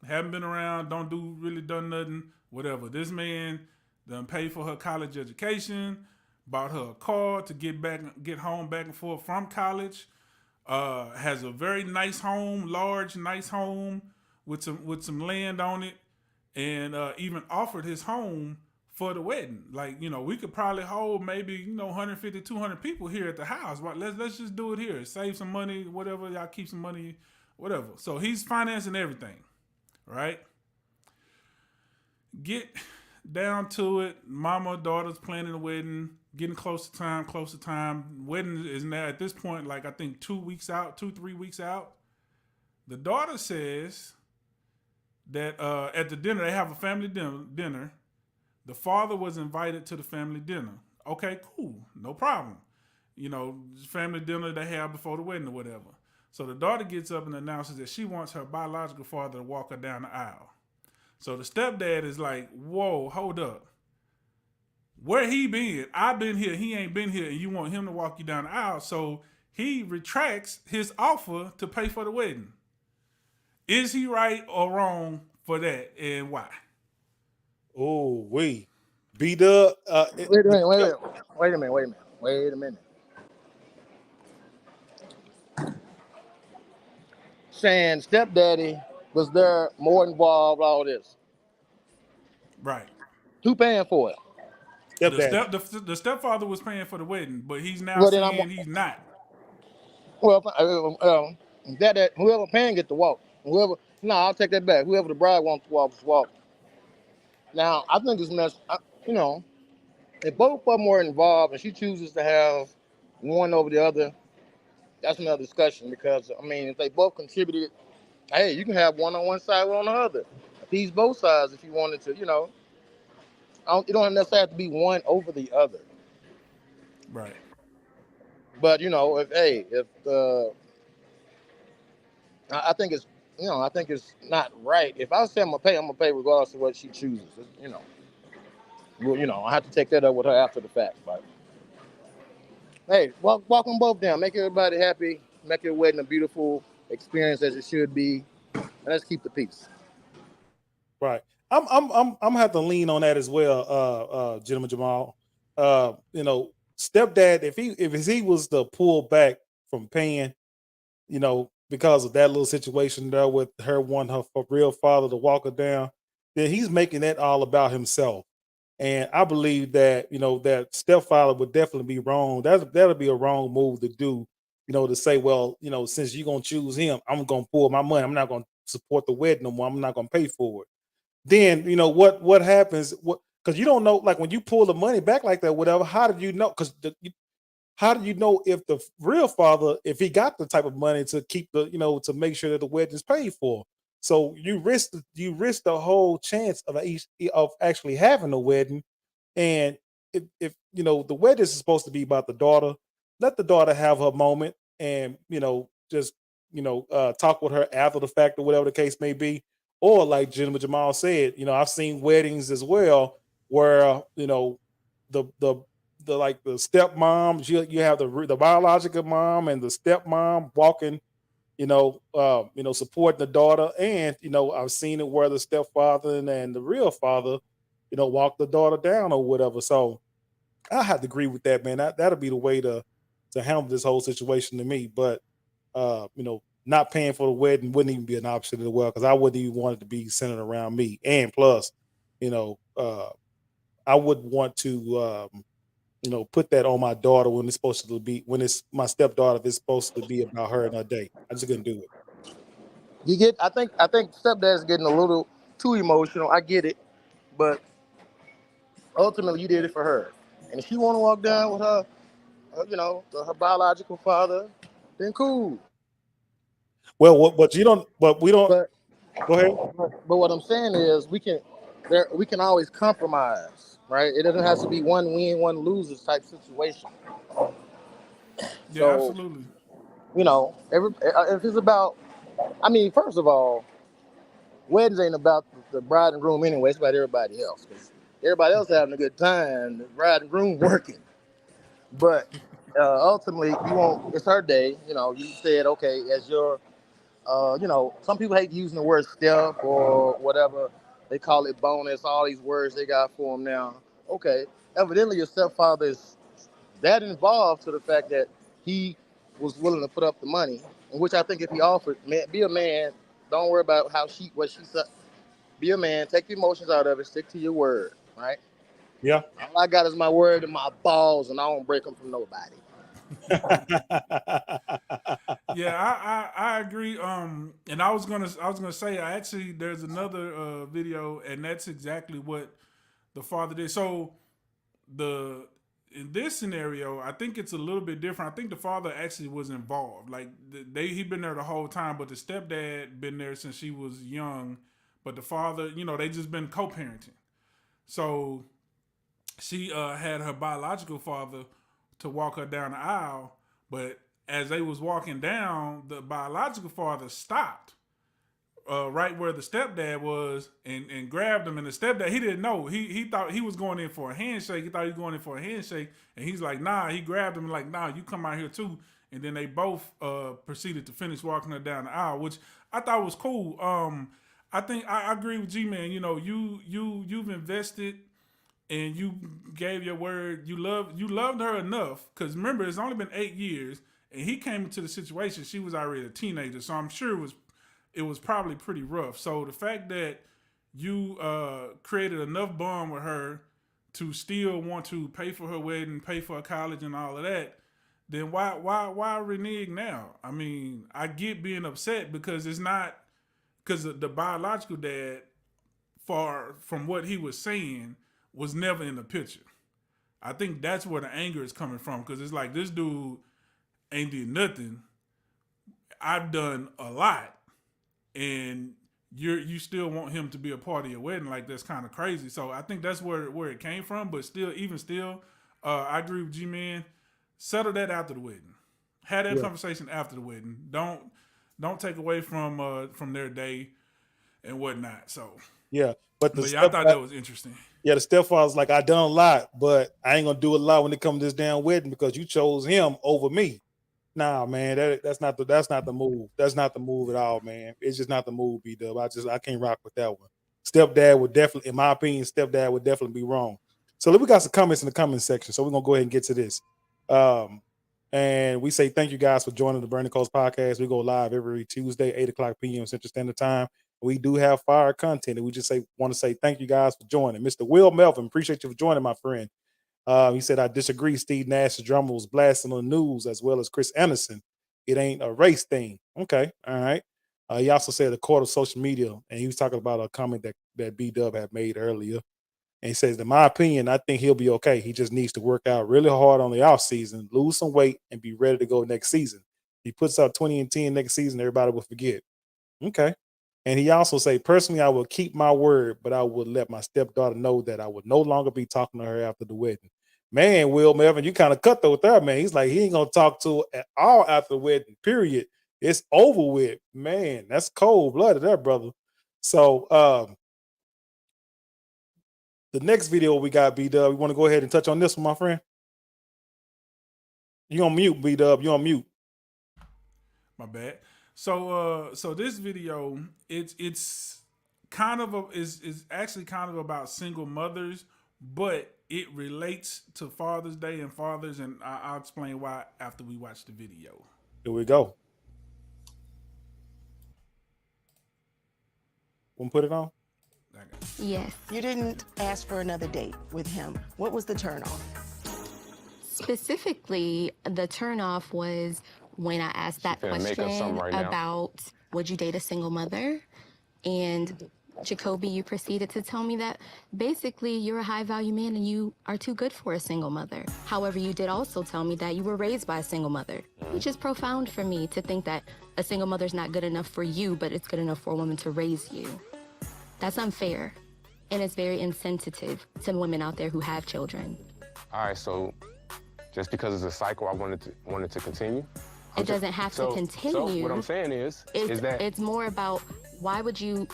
[SPEAKER 4] haven't been around, don't do really done nothing, whatever. This man done paid for her college education, bought her a car to get home back and forth from college. Has a very nice home, large, nice home with some land on it, and even offered his home for the wedding. Like, we could probably hold maybe, 150, 200 people here at the house. Right? Let's just do it here. Save some money, whatever. Y'all keep some money, whatever. So he's financing everything, right? Get down to it. Mama, daughter's planning the wedding, getting close to time. Wedding is now at this point, like I think 2 weeks out, 3 weeks out. The daughter says that at the dinner, they have a family dinner. The father was invited to the family dinner. Okay, cool. No problem. Family dinner they have before the wedding or whatever. So the daughter gets up and announces that she wants her biological father to walk her down the aisle. So the stepdad is like, whoa, hold up. Where he been? I've been here. He ain't been here. And you want him to walk you down the aisle. So he retracts his offer to pay for the wedding. Is he right or wrong for that, and why?
[SPEAKER 2] Oh, we B Dub.
[SPEAKER 5] Wait a minute, wait a minute. Saying stepdaddy was there more involved, all this.
[SPEAKER 4] Right.
[SPEAKER 5] Who paying for it?
[SPEAKER 2] Stepdaddy.
[SPEAKER 4] The stepfather was paying for the wedding, but he's now
[SPEAKER 5] Well, then I'm
[SPEAKER 4] saying he's not.
[SPEAKER 5] well. That whoever paying get to walk. Whoever, no, I'll take that back. Whoever the bride wants to walk, just walk. Now, I think it's mess. If both of them were involved and she chooses to have one over the other, that's another discussion. Because if they both contributed, hey, you can have one on one side, one on the other. Appease both sides if you wanted to. It don't necessarily have to be one over the other.
[SPEAKER 4] Right.
[SPEAKER 5] But if I think it's I think it's not right. If I say I'm gonna pay regardless of what she chooses. Well, I have to take that up with her after the fact. But hey, walk them both down. Make everybody happy. Make your wedding a beautiful experience as it should be. And let's keep the peace.
[SPEAKER 2] Right. I'm gonna have to lean on that as well, gentleman Jamal. Stepdad, if he was to pull back from paying, because of that little situation there with her wanting her real father to walk her down, then he's making that all about himself. And I believe that, that stepfather would definitely be wrong. That'll be a wrong move to do, to say, well, since you're gonna choose him, I'm gonna pull my money. I'm not gonna support the wedding no more. I'm not gonna pay for it. Then what happens, what, because you don't know, like when you pull the money back like that, whatever, how did you know? Because how do you know if the real father, if he got the type of money to keep to make sure that the wedding is paid for? So you risk the whole chance of actually having a wedding. And if the wedding is supposed to be about the daughter, let the daughter have her moment, and just talk with her after the fact or whatever the case may be. Or like Gentleman Jamal said, I've seen weddings as well where the like the stepmom, you have the biological mom and the stepmom walking, supporting the daughter, and I've seen it where the stepfather and the real father, walk the daughter down or whatever. So I have to agree with that, man. That'll be the way to handle this whole situation to me. But not paying for the wedding wouldn't even be an option as well, because I wouldn't even want it to be centered around me. And plus, I wouldn't want to put that on my daughter when it's supposed to be, when it's my stepdaughter, if it's supposed to be about her and her day. I just couldn't do it.
[SPEAKER 5] I think stepdad's getting a little too emotional. I get it, but ultimately you did it for her, and if she want to walk down with her biological father, then cool.
[SPEAKER 2] Well, but you don't. But we don't.
[SPEAKER 5] But
[SPEAKER 2] Go ahead.
[SPEAKER 5] but what I'm saying is we can always compromise, right? It doesn't have to be one win, one loses type situation.
[SPEAKER 4] Yeah,
[SPEAKER 5] So
[SPEAKER 4] absolutely.
[SPEAKER 5] if it's about, I mean, first of all, weddings ain't about the bride and groom anyway. It's about everybody else. 'Cause everybody else having a good time, the bride and groom working. But ultimately, you won't. It's her day. You said okay as your. Some people hate using the word step or whatever. They call it bonus. All these words they got for them now. Okay, evidently your stepfather is that involved to the fact that he was willing to put up the money, in which I think if he offered, man, be a man. Don't worry about what she said. Be a man. Take the emotions out of it. Stick to your word. Right.
[SPEAKER 2] Yeah.
[SPEAKER 5] All I got is my word and my balls, and I don't break them from nobody.
[SPEAKER 4] Yeah, I agree. And I was gonna say, I actually, there's another video, and that's exactly what the father did. So the in this scenario, I think it's a little bit different. I think the father actually was involved. Like he been there the whole time, but the stepdad been there since she was young. But the father, they just been co-parenting. So she had her biological father to walk her down the aisle, but as they was walking down, the biological father stopped right where the stepdad was, and grabbed him. And the stepdad, he didn't know. He thought he was going in for a handshake. He thought he was going in for a handshake, and he's like, nah. He grabbed him and like, nah, you come out here too. And then they both proceeded to finish walking her down the aisle, which I thought was cool. I think I agree with G Man. You've invested and you gave your word. You loved her enough, because remember, it's only been 8 years, and he came into the situation. She was already a teenager, so I'm sure it was probably pretty rough. So the fact that you created enough bond with her to still want to pay for her wedding, pay for her college, and all of that, then why renege now? I mean, I get being upset because it's not, because the biological dad, far from what he was saying, was never in the picture. I think that's where the anger is coming from, because it's like, this dude ain't did nothing. I've done a lot, and you still want him to be a part of your wedding. Like, that's kind of crazy. So I think that's where it came from. But still, I agree with G-Man. Settle that after the wedding. Have that conversation after the wedding. Don't take away from their day and whatnot. So
[SPEAKER 2] Yeah, but
[SPEAKER 4] I thought that was interesting.
[SPEAKER 2] Yeah, the stepfather's like, I done a lot, but I ain't gonna do a lot when it comes to this damn wedding because you chose him over me. Nah, man, that's not the move. That's not the move at all, man. It's just not the move, B-Dub. I can't rock with that one. Stepdad would definitely, in my opinion, stepdad would definitely be wrong. So we got some comments in the comment section. So we're gonna go ahead and get to this. And we say thank you guys for joining the Burning Coast podcast. We go live every Tuesday, 8:00 p.m. Central Standard Time. We do have fire content, and we just want to say thank you guys for joining. Mr. Will Melvin, appreciate you for joining, my friend. He said, I disagree. Steve Nash's drummer was blasting on the news, as well as Chris Anderson. It ain't a race thing. Okay, all right. He also said the court of social media, and he was talking about a comment that B-Dub had made earlier. And he says, in my opinion, I think he'll be okay. He just needs to work out really hard on the off season, lose some weight, and be ready to go next season. If he puts out 20-10 next season, everybody will forget. Okay. And he also say, personally, I will keep my word, but I would let my stepdaughter know that I would no longer be talking to her after the wedding. Man, Will Melvin, you kind of cut though with that, man. He's like, he ain't gonna talk to her at all after the wedding, period. It's over with. Man, that's cold-blooded there, brother. So the next video we got, B-Dub, you want to go ahead and touch on this one, my friend? You on mute, B-Dub. You on mute.
[SPEAKER 4] My bad. So this video, it's kind of is actually kind of about single mothers, but it relates to Father's Day and fathers, and I'll explain why after we watch the video.
[SPEAKER 2] Here we go. Want to put it on?
[SPEAKER 3] Yes.
[SPEAKER 6] You didn't ask for another date with him. What was the turnoff?
[SPEAKER 3] Specifically, the turnoff was when I asked that question about would you date a single mother? And Jacoby, you proceeded to tell me that basically you're a high value man and you are too good for a single mother. However, you did also tell me that you were raised by a single mother, which is profound for me to think that a single mother's not good enough for you, but it's good enough for a woman to raise you. That's unfair. And it's very insensitive to women out there who have children.
[SPEAKER 7] All right, so just because it's a cycle, I wanted to continue.
[SPEAKER 3] It doesn't have to continue.
[SPEAKER 7] So what I'm saying is that
[SPEAKER 3] it's more about why would you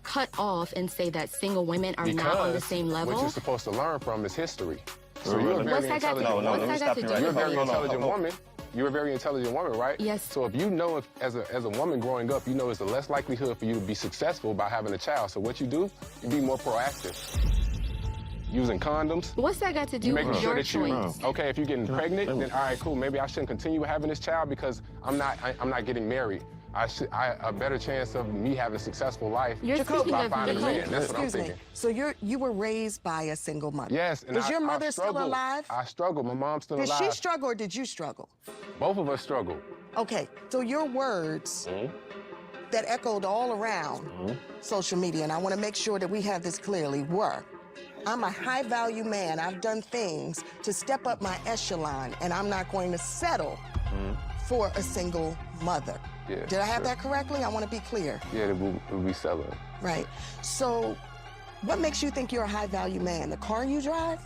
[SPEAKER 3] cut off and say that single women are not on the same level?
[SPEAKER 7] What you're supposed to learn from is history.
[SPEAKER 3] So you're a very
[SPEAKER 7] intelligent woman. You're a very intelligent woman, right?
[SPEAKER 3] Yes.
[SPEAKER 7] So if you know, as a woman growing up, you know it's the less likelihood for you to be successful by having a child. So what you do, you be more proactive. Using condoms.
[SPEAKER 3] What's that got to do with your choice?
[SPEAKER 7] Okay, if you're getting pregnant, then all right, cool. Maybe I shouldn't continue having this child because I'm not getting married. I a better chance of me having a successful life.
[SPEAKER 3] You're speaking
[SPEAKER 7] by
[SPEAKER 3] of
[SPEAKER 7] finding a
[SPEAKER 3] me.
[SPEAKER 7] man. That's what I'm thinking.
[SPEAKER 6] So you were raised by a single mother?
[SPEAKER 7] Yes. And
[SPEAKER 6] Is your mother still alive?
[SPEAKER 7] I struggle. My mom's still alive.
[SPEAKER 6] Did she struggle or did you struggle?
[SPEAKER 7] Both of us struggle.
[SPEAKER 6] Okay, so your words that echoed all around social media, and I want to make sure that we have this clearly, were, I'm a high-value man. I've done things to step up my echelon, and I'm not going to settle for a single mother.
[SPEAKER 7] Yeah,
[SPEAKER 6] Did I have that correctly? I want to be clear.
[SPEAKER 7] Yeah, we'll be selling.
[SPEAKER 6] Right. So what makes you think you're a high-value man? The car you drive?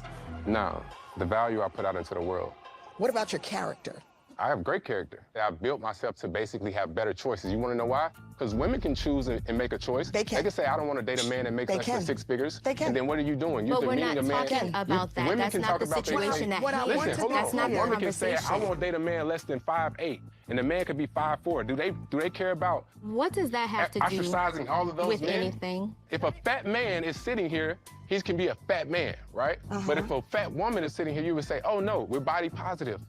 [SPEAKER 7] No, the value I put out into the world.
[SPEAKER 6] What about your character?
[SPEAKER 7] I have great character. I've built myself to basically have better choices. You want to know why? Because women can choose and make a choice.
[SPEAKER 6] They can.
[SPEAKER 7] They can say, I don't want to date a man that makes less than 6 figures.
[SPEAKER 6] They can.
[SPEAKER 7] And then what are you doing? You're
[SPEAKER 3] But we're not
[SPEAKER 7] demeaning a man.
[SPEAKER 3] talking about that. That's not the situation that he is. That's not the
[SPEAKER 7] A woman can say, I
[SPEAKER 3] conversation.
[SPEAKER 7] won't date a man less than 5'8", and the man could be 5'4". Do they care about
[SPEAKER 3] What does that have to do
[SPEAKER 7] ostracizing all of those
[SPEAKER 3] with
[SPEAKER 7] men?
[SPEAKER 3] anything?
[SPEAKER 7] If a fat man is sitting here, he can be a fat man, right? But if a fat woman is sitting here, you would say, oh no, we're body positive.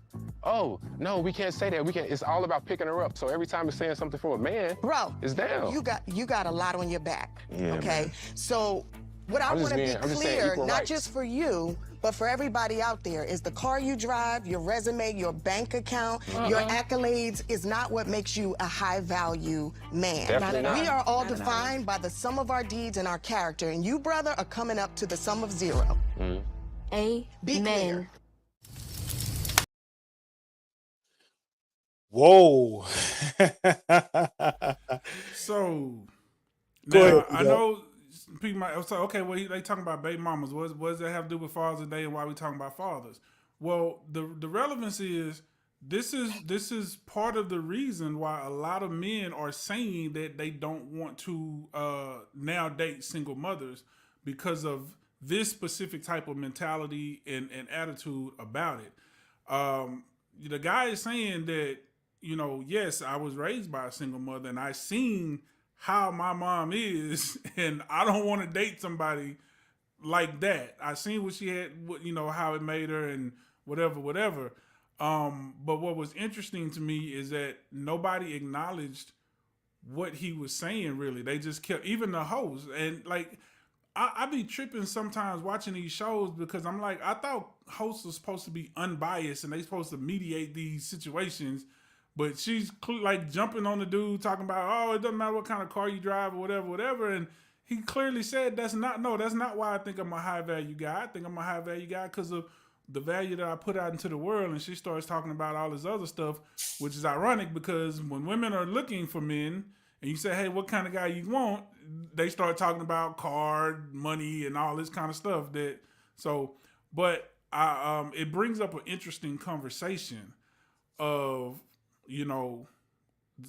[SPEAKER 7] Oh, no, we can't say that. It's all about picking her up. So every time it's saying something for a man,
[SPEAKER 6] Bro,
[SPEAKER 7] it's down.
[SPEAKER 6] You got a lot on your back, okay?
[SPEAKER 7] Man.
[SPEAKER 6] So what I
[SPEAKER 7] I'm
[SPEAKER 6] want to
[SPEAKER 7] just
[SPEAKER 6] be
[SPEAKER 7] saying
[SPEAKER 6] clear,
[SPEAKER 7] equal
[SPEAKER 6] not
[SPEAKER 7] rights.
[SPEAKER 6] just for you, but for everybody out there, is the car you drive, your resume, your bank account, your accolades is not what makes you a high-value man.
[SPEAKER 7] Definitely not.
[SPEAKER 6] We are all defined by the sum of our deeds and our character, and you, brother, are coming up to the sum of 0. Be
[SPEAKER 3] Amen.
[SPEAKER 6] clear.
[SPEAKER 2] Whoa.
[SPEAKER 4] So
[SPEAKER 2] Go
[SPEAKER 4] Now
[SPEAKER 2] ahead.
[SPEAKER 4] I know people might say, okay, well they talking about baby mamas. What does that have to do with Father's Day and why we talking about fathers? Well, the relevance is this is part of the reason why a lot of men are saying that they don't want to now date single mothers because of this specific type of mentality and attitude about it. The guy is saying that, yes, I was raised by a single mother and I seen how my mom is, and I don't want to date somebody like that. I seen what she had, how it made her and whatever. But what was interesting to me is that nobody acknowledged what he was saying, really. They just kept, even the host. And like, I be tripping sometimes watching these shows because I'm like, I thought hosts are supposed to be unbiased and they supposed to mediate these situations. But she's like jumping on the dude talking about, oh, it doesn't matter what kind of car you drive or whatever. And he clearly said that's not why I think I'm a high value guy. I think I'm a high value guy because of the value that I put out into the world. And she starts talking about all this other stuff, which is ironic because when women are looking for men and you say, hey, what kind of guy you want? They start talking about car, money, and all this kind of stuff. But it brings up an interesting conversation of,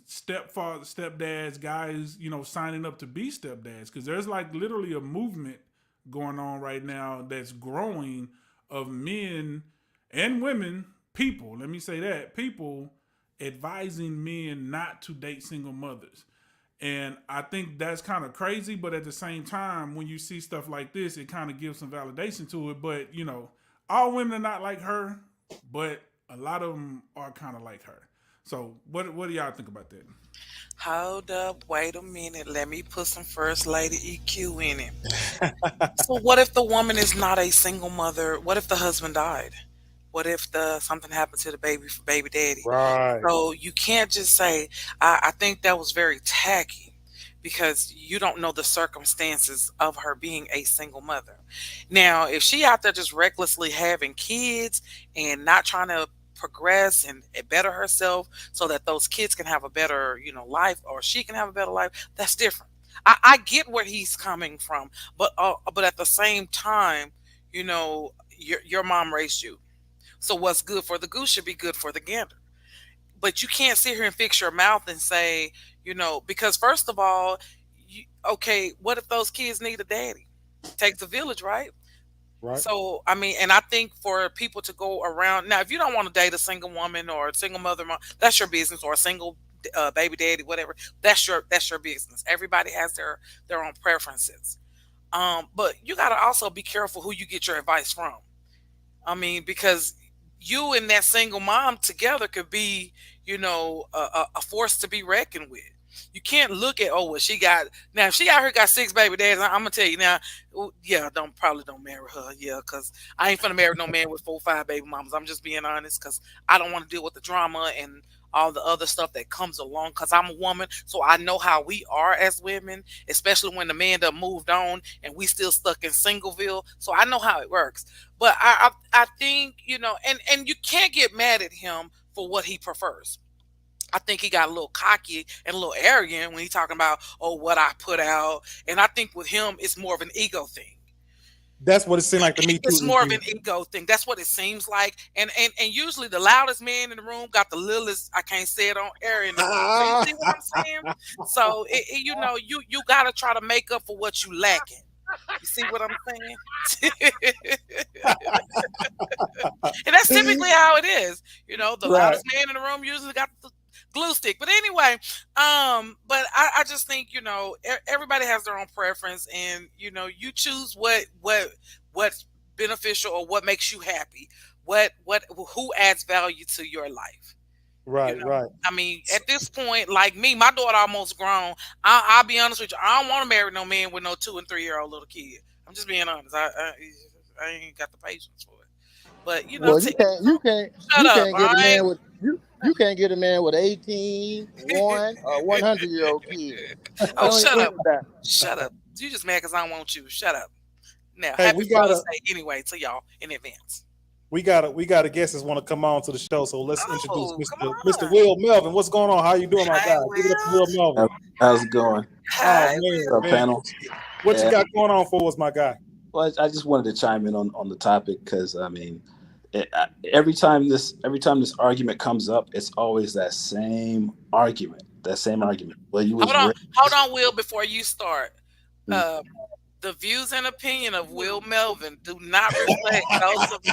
[SPEAKER 4] stepdads, guys, signing up to be stepdads. Because there's like literally a movement going on right now that's growing of men and women, people, let me say that, people advising men not to date single mothers. And I think that's kind of crazy, but at the same time, when you see stuff like this, it kind of gives some validation to it. But, all women are not like her, but a lot of them are kind of like her. So what do y'all think about that?
[SPEAKER 8] Hold up, wait a minute. Let me put some First Lady EQ in it. So what if the woman is not a single mother? What if the husband died? What if something happened to the baby daddy?
[SPEAKER 2] Right.
[SPEAKER 8] So you can't just say, I think that was very tacky because you don't know the circumstances of her being a single mother. Now, if she out there just recklessly having kids and not trying to progress and better herself so that those kids can have a better, life, or she can have a better life, that's different. I get where he's coming from, but at the same time, your mom raised you. So what's good for the goose should be good for the gander. But you can't sit here and fix your mouth and say, because first of all, okay, what if those kids need a daddy? Takes a village, right?
[SPEAKER 2] Right.
[SPEAKER 8] So, I mean, and I think for people to go around now, if you don't want to date a single woman or a single mother, that's your business, or a single baby daddy, whatever. That's your business. Everybody has their own preferences. But you got to also be careful who you get your advice from. I mean, because you and that single mom together could be, a force to be reckoned with. You can't look at, oh, what she got. Now, if she out here got 6 baby daddies, I'm going to tell you now, yeah, probably don't marry her. Yeah, because I ain't finna marry no man with 4 or 5 baby mamas. I'm just being honest because I don't want to deal with the drama and all the other stuff that comes along because I'm a woman. So I know how we are as women, especially when the man done moved on and we still stuck in Singleville. So I know how it works. But I think, and you can't get mad at him for what he prefers. I think he got a little cocky and a little arrogant when he's talking about, oh, what I put out. And I think with him, it's more of an ego thing.
[SPEAKER 2] That's what it seemed like to me too.
[SPEAKER 8] It's more of an ego thing. That's what it seems like. And usually the loudest man in the room got the littlest, I can't say it on air. In the room. You see what I'm saying? So, you got to try to make up for what you lacking. You see what I'm saying? And that's typically how it is. The loudest man in the room usually got the glue stick. But anyway, but I just think, everybody has their own preference, and you choose what's beneficial or what makes you happy, who adds value to your life.
[SPEAKER 2] Right, right.
[SPEAKER 8] I mean, at this point, like me, my daughter almost grown. I'll be honest with you. I don't want to marry no man with no 2 and 3-year-old little kid. I'm just being honest. I ain't got the patience for it. But
[SPEAKER 5] well, you can't get a man with 18, 1, or 100-year-old kid.
[SPEAKER 8] Oh, shut up! Shut up! You just mad because I don't want you. Shut up. Now,
[SPEAKER 2] hey,
[SPEAKER 8] happy Father's Day anyway to y'all in advance.
[SPEAKER 2] we got a guest that's want to come on to the show. So let's introduce
[SPEAKER 8] Oh, come
[SPEAKER 2] Mr.
[SPEAKER 8] on.
[SPEAKER 2] Will Melvin. What's going on? How you doing, my
[SPEAKER 8] Hey,
[SPEAKER 2] guy? Give it up to
[SPEAKER 8] Will.
[SPEAKER 2] Will Melvin.
[SPEAKER 9] How's it going?
[SPEAKER 2] Oh
[SPEAKER 8] Hey,
[SPEAKER 2] man,
[SPEAKER 8] Will.
[SPEAKER 9] What's up,
[SPEAKER 2] man,
[SPEAKER 9] panel?
[SPEAKER 2] what you
[SPEAKER 9] Yeah,
[SPEAKER 2] got going on for us, my guy?
[SPEAKER 9] well, I just wanted to chime in on the topic because I mean, every time this argument comes up, it's always that same argument. Well, you was
[SPEAKER 8] Hold
[SPEAKER 9] raised.
[SPEAKER 8] on, Will, before you start.
[SPEAKER 9] Hmm.
[SPEAKER 8] The views and opinion of Will Melvin do not reflect those of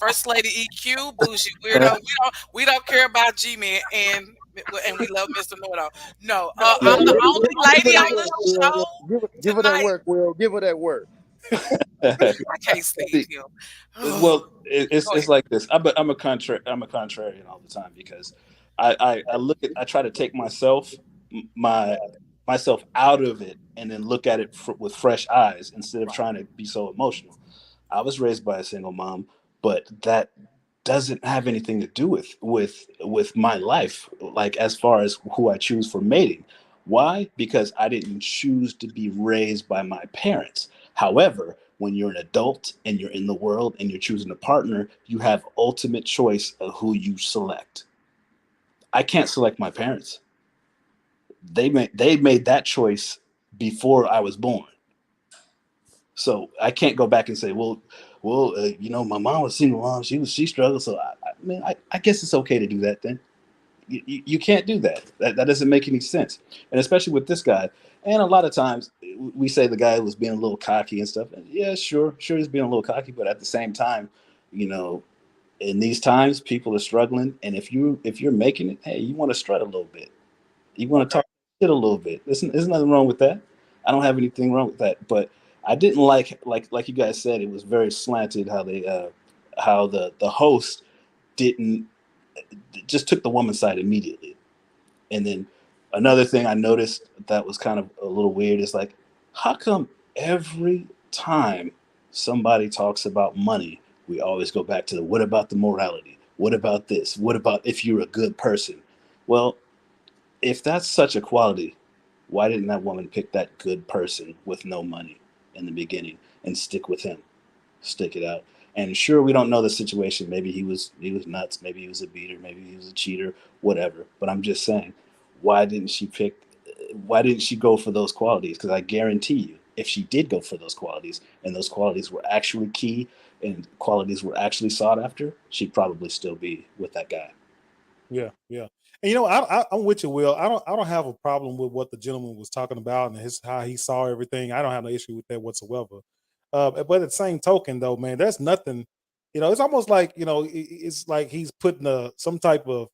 [SPEAKER 8] First Lady EQ, Bougie Weirdo. We don't care about G-Man and we love Mr. Know-It-All. No, I'm the only lady on the show
[SPEAKER 5] Give her that
[SPEAKER 8] tonight.
[SPEAKER 5] work, Will. Give her that work.
[SPEAKER 8] I can't stand him.
[SPEAKER 9] Well, it's
[SPEAKER 8] Go ahead.
[SPEAKER 9] like this. I'm a contrarian all the time because I I try to take myself out of it and then look at it with fresh eyes instead of trying to be so emotional. I was raised by a single mom, but that doesn't have anything to do with my life, like as far as who I choose for mating. Why? Because I didn't choose to be raised by my parents. However, when you're an adult and you're in the world and you're choosing a partner, you have ultimate choice of who you select. I can't select my parents. They made that choice before I was born. So I can't go back and say, my mom was single mom. She struggled. So I guess it's okay to do that then. You can't do that. That doesn't make any sense. And especially with this guy. And a lot of times we say the guy was being a little cocky and stuff. And yeah, sure he's being a little cocky, but at the same time, in these times people are struggling. And if you're making it, hey, you want to strut a little bit. You want to talk shit a little bit. There's nothing wrong with that. I don't have anything wrong with that. But I didn't like you guys said, it was very slanted how the host didn't just took the woman's side immediately. And then another thing I noticed that was kind of a little weird is like, how come every time somebody talks about money, we always go back to what about the morality? What about this? What about if you're a good person? Well, if that's such a quality, why didn't that woman pick that good person with no money in the beginning and stick with him? Stick it out. And sure, we don't know the situation. Maybe he was nuts. Maybe he was a beater. Maybe he was a cheater. Whatever. But I'm just saying, why didn't she go for those qualities? Because I guarantee you, if she did go for those qualities and those qualities were actually key and qualities were actually sought after, she'd probably still be with that guy.
[SPEAKER 2] Yeah. And I'm with you, Will. I don't have a problem with what the gentleman was talking about and how he saw everything. I don't have no issue with that whatsoever. But at the same token, though, man, there's nothing. It's almost like it's like he's putting some type of,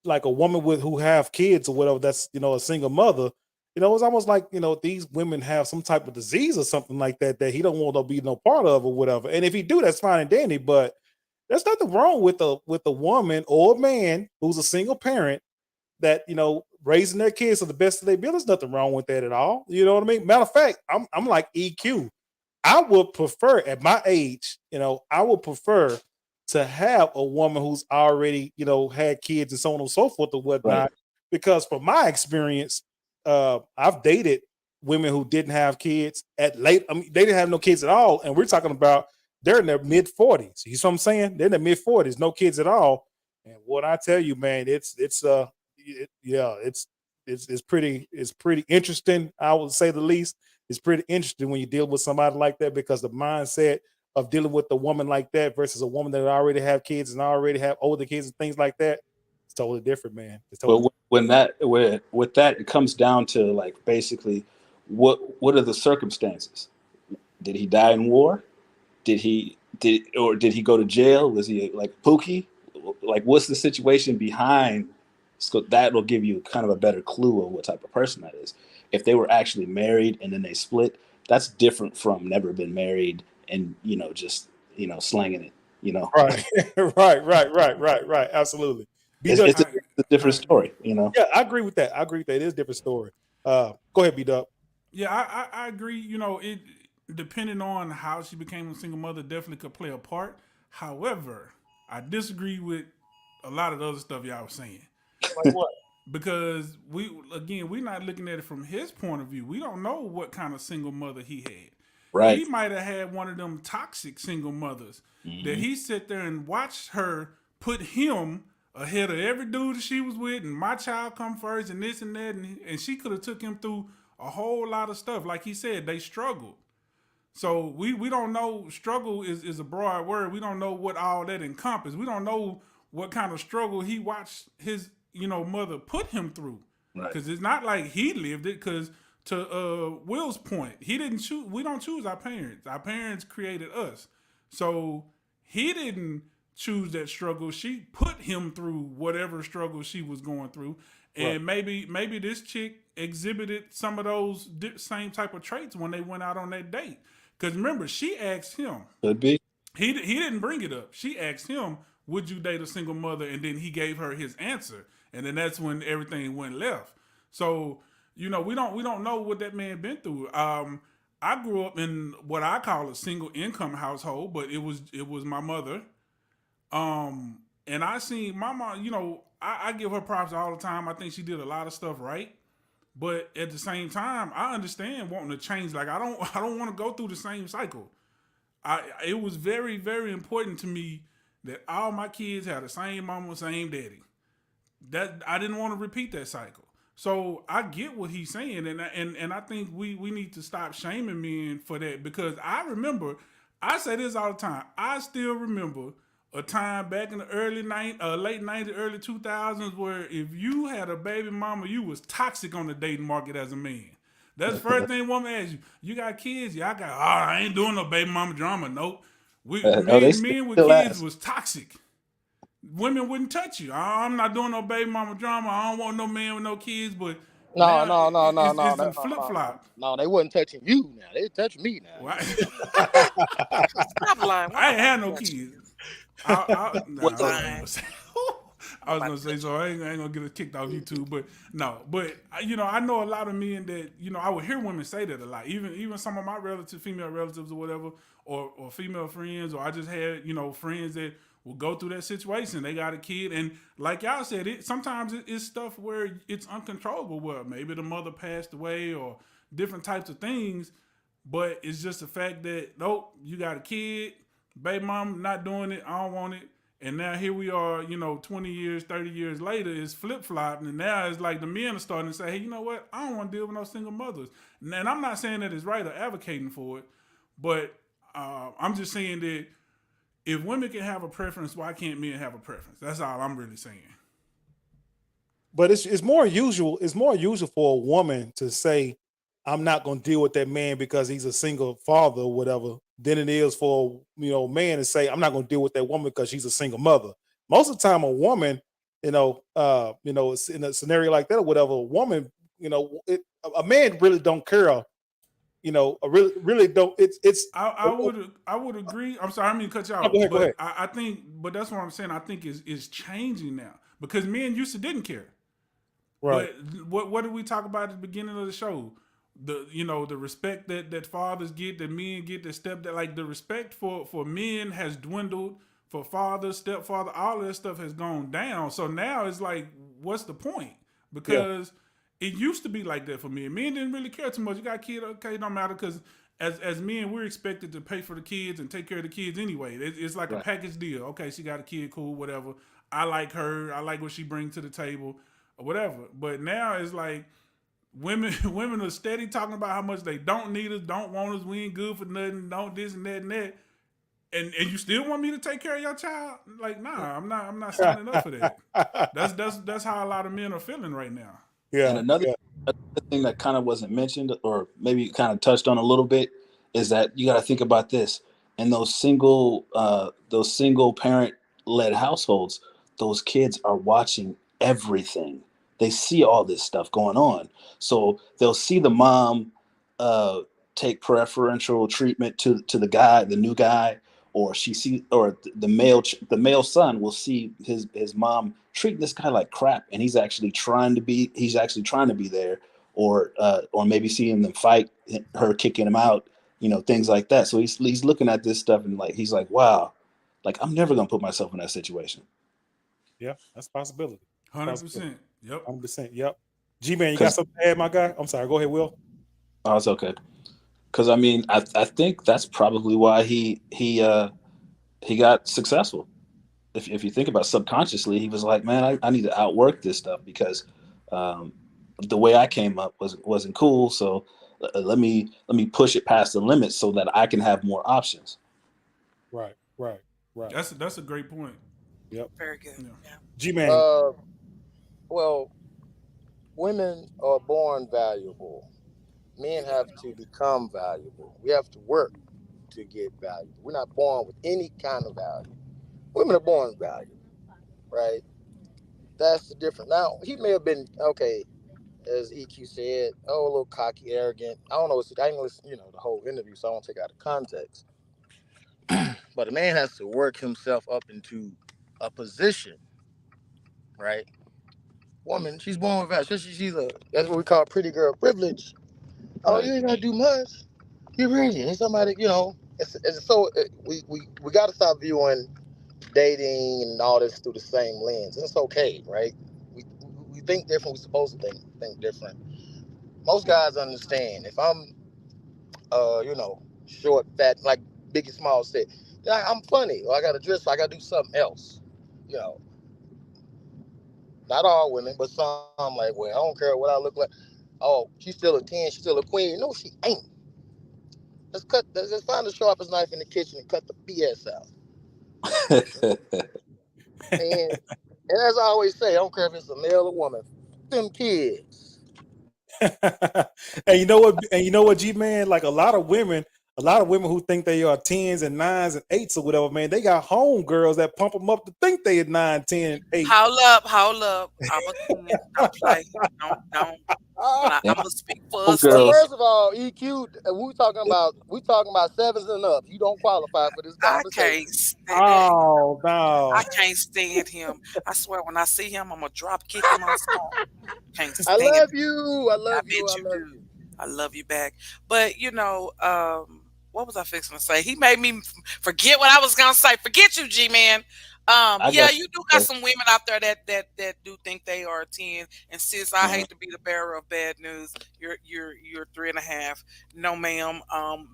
[SPEAKER 2] like a woman who have kids or whatever. That's a single mother. It's almost like these women have some type of disease or something like that he don't want to be no part of or whatever. And if he do, that's fine and dandy. But there's nothing wrong with a woman or a man who's a single parent that raising their kids to the best of their ability. There's nothing wrong with that at all. You know what I mean? Matter of fact, I'm like EQ. I would prefer at my age, I would prefer to have a woman who's already had kids and so on and so forth or whatnot. Right. Because from my experience, I've dated women who didn't have kids they didn't have no kids at all, and we're talking about they're in their mid 40s. You see what I'm saying? They're in their mid 40s, no kids at all. And what I tell you, man, it's pretty interesting. I would say the least. It's pretty interesting when you deal with somebody like that, because the mindset of dealing with a woman like that versus a woman that already have kids and already have older kids and things like that, it's totally different, man. It's totally
[SPEAKER 9] with that, it comes down to like basically what are the circumstances? Did he die in war? Did he go to jail? Was he like Pookie? Like, what's the situation behind? So that will give you kind of a better clue of what type of person that is. If they were actually married and then they split, that's different from never been married and just slanging it.
[SPEAKER 2] Right. Absolutely.
[SPEAKER 9] It's a different story.
[SPEAKER 2] Yeah, I agree with that. It is a different story. Go ahead, B-Dub.
[SPEAKER 4] Yeah, I agree. It depending on how she became a single mother definitely could play a part. However, I disagree with a lot of the other stuff y'all was saying.
[SPEAKER 2] Like what?
[SPEAKER 4] Because we're not looking at it from his point of view. We don't know what kind of single mother he had. He
[SPEAKER 9] Right.
[SPEAKER 4] might have had one of them toxic single mothers that he sit there and watched her put him ahead of every dude that she was with, and my child come first, and this and that, and she could have took him through a whole lot of stuff. Like he said, they struggled. So we don't know. Struggle is a broad word. We don't know what all that encompasses. We don't know what kind of struggle he watched his mother put him through.
[SPEAKER 9] Right.
[SPEAKER 4] Because it's not like he lived it. Because to Will's point, he didn't choose. We don't choose our parents. Our parents created us. So he didn't choose that struggle. She put him through whatever struggle she was going through. And maybe this chick exhibited some of those same type of traits when they went out on that date. Because remember, she asked him.
[SPEAKER 9] Could be.
[SPEAKER 4] He didn't bring it up. She asked him, would you date a single mother? And then he gave her his answer. And then that's when everything went left. So, we don't know what that man been through. I grew up in what I call a single income household, but it was my mother. And I seen my mom, I give her props all the time. I think she did a lot of stuff right. But at the same time, I understand wanting to change. Like I don't want to go through the same cycle. It was very, very important to me that all my kids had the same mama, same daddy. That I didn't want to repeat that cycle. So I get what he's saying, and I think we need to stop shaming men for that, because I remember, I say this all the time, I still remember a time back in the late 90s, early 2000s, where if you had a baby mama, you was toxic on the dating market as a man. That's the first thing woman asks you. You got kids? Yeah, I ain't doing no baby mama drama. Nope. Men with kids was toxic. Women wouldn't touch you. I'm not doing no baby mama drama. I don't want no man with no kids, but
[SPEAKER 5] no,
[SPEAKER 4] flip-flop.
[SPEAKER 5] No, they wasn't touching you now. They touch me now.
[SPEAKER 4] Well,
[SPEAKER 8] Stop lying.
[SPEAKER 4] I ain't had no kids. I was gonna say, so I ain't gonna get it kicked off YouTube, but no. But I know a lot of men that I would hear women say that a lot. Even some of my female relatives or whatever, or female friends, or I just had friends that will go through that situation. They got a kid, and like y'all said, sometimes it's stuff where it's uncontrollable. Where maybe the mother passed away, or different types of things. But it's just the fact that nope, you got a kid. Baby mom not doing it, I don't want it. And now here we are, 20 years, 30 years later, it's flip-flopping. And now it's like the men are starting to say, hey, you know what? I don't want to deal with no single mothers. And I'm not saying that it's right or advocating for it, but I'm just saying that if women can have a preference, why can't men have a preference? That's all I'm really saying.
[SPEAKER 2] But it's more usual. It's more usual for a woman to say, I'm not going to deal with that man because he's a single father or whatever, than it is for a man to say, I'm not going to deal with that woman because she's a single mother. Most of the time, a woman, in a scenario like that or whatever, a woman, a man really don't care. Really don't.
[SPEAKER 4] I would agree. I'm sorry, I didn't mean to cut you off.
[SPEAKER 2] Go ahead.
[SPEAKER 4] I think, but that's what I'm saying. I think is changing now, because men used to didn't care.
[SPEAKER 2] Right.
[SPEAKER 4] But what did we talk about at the beginning of the show? The respect that fathers get, that men get, the respect for men has dwindled. For father, stepfather, all of that stuff has gone down. So now it's like, what's the point? Because it used to be like that for men. Men didn't really care too much. You got a kid, okay, it don't matter, because as men, we're expected to pay for the kids and take care of the kids anyway. It's like a package deal. Okay, she got a kid, cool, whatever. I like her. I like what she brings to the table, or whatever. But now it's like, women are steady talking about how much they don't need us, don't want us, we ain't good for nothing, don't this and that and that. And you still want me to take care of your child? Like, nah, I'm not signing up for that. That's how a lot of men are feeling right now.
[SPEAKER 9] Yeah. And another thing that kind of wasn't mentioned, or maybe kind of touched on a little bit, is that you got to think about this. In those single parent led households, those kids are watching everything. They see all this stuff going on. So they'll see the mom take preferential treatment to the guy, the new guy, or the male son will see his mom treating this guy like crap, and he's actually trying to be there, or maybe seeing them fight, her kicking him out, things like that. So he's looking at this stuff and he's like, wow, like I'm never gonna put myself in that situation.
[SPEAKER 2] Yeah, that's a possibility.
[SPEAKER 4] 100%. Yep.
[SPEAKER 2] 100%. Yep. G-Man, you got something to add, my guy? I'm sorry. Go ahead, Will.
[SPEAKER 9] Oh, it's okay. Because I mean, I think that's probably why he got successful. If you think about it, subconsciously, he was like, man, I need to outwork this stuff because the way I came up wasn't cool. So let me push it past the limit so that I can have more options.
[SPEAKER 2] Right.
[SPEAKER 4] That's a great point.
[SPEAKER 2] Yep.
[SPEAKER 8] Very good. Yeah.
[SPEAKER 2] G-Man.
[SPEAKER 5] Well, women are born valuable. Men have to become valuable. We have to work to get value. We're not born with any kind of value. Women are born valuable, right? That's the difference. Now, he may have been, okay, as EQ said, a little cocky, arrogant. I don't know. I didn't listen, the whole interview, so I won't take out of context. But a man has to work himself up into a position, right? Woman, she's born with value. That's what we call pretty girl privilege. Oh, you ain't gotta do much. You're pretty. And somebody, we got to stop viewing dating and all this through the same lens. And it's okay, right? We think different. We're supposed to think different. Most guys understand. If I'm, short, fat, like Biggie Smalls said, I'm funny, or I got to dress, or I got to do something else. Not all women, but some like, well, I don't care what I look like. Oh, she's still a 10, she's still a queen. No, she ain't. Let's find the sharpest knife in the kitchen and cut the BS out. and as I always say, I don't care if it's a male or woman, them kids.
[SPEAKER 2] And you know what, G-Man? Like a lot of women who think they are 10s and 9s and 8s or whatever, man, they got home girls that pump them up to think they are 9, 10, and 8.
[SPEAKER 8] Hold up. I'm a 10. Don't play. Don't. I'm gonna speak for us.
[SPEAKER 5] First of all, EQ, we talking about 7s and up. You don't qualify for this conversation.
[SPEAKER 2] Oh no!
[SPEAKER 8] I can't stand him. I swear, when I see him, I'm gonna drop kick him on song. Can't stand
[SPEAKER 5] I love you. I love you.
[SPEAKER 8] I love you back. But what was I fixing to say? He made me forget what I was gonna say. Forget you, G-Man. You do got some women out there that do think they are 10. And sis, I hate to be the bearer of bad news. You're 3.5. No, ma'am.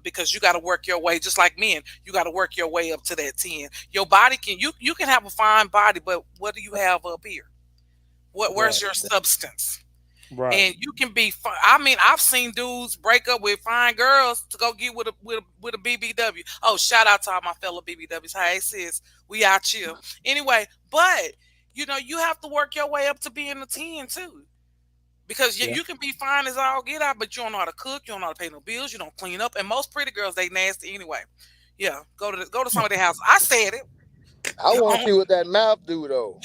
[SPEAKER 8] Because you got to work your way, just like men. You got to work your way up to that 10. Your body you can have a fine body, but what do you have up here? Where's your substance?
[SPEAKER 2] Right.
[SPEAKER 8] And you can be fun. I mean, I've seen dudes break up with fine girls to go get with a BBW. Oh, shout out to all my fellow BBWs. Hey, sis, we out here. Anyway, but you have to work your way up to being a 10 too. Because you can be fine as all get out, but you don't know how to cook, you don't know how to pay no bills, you don't clean up. And most pretty girls, they nasty anyway. Yeah, go to some of their houses. I said it.
[SPEAKER 5] I want to see what that mouth do though.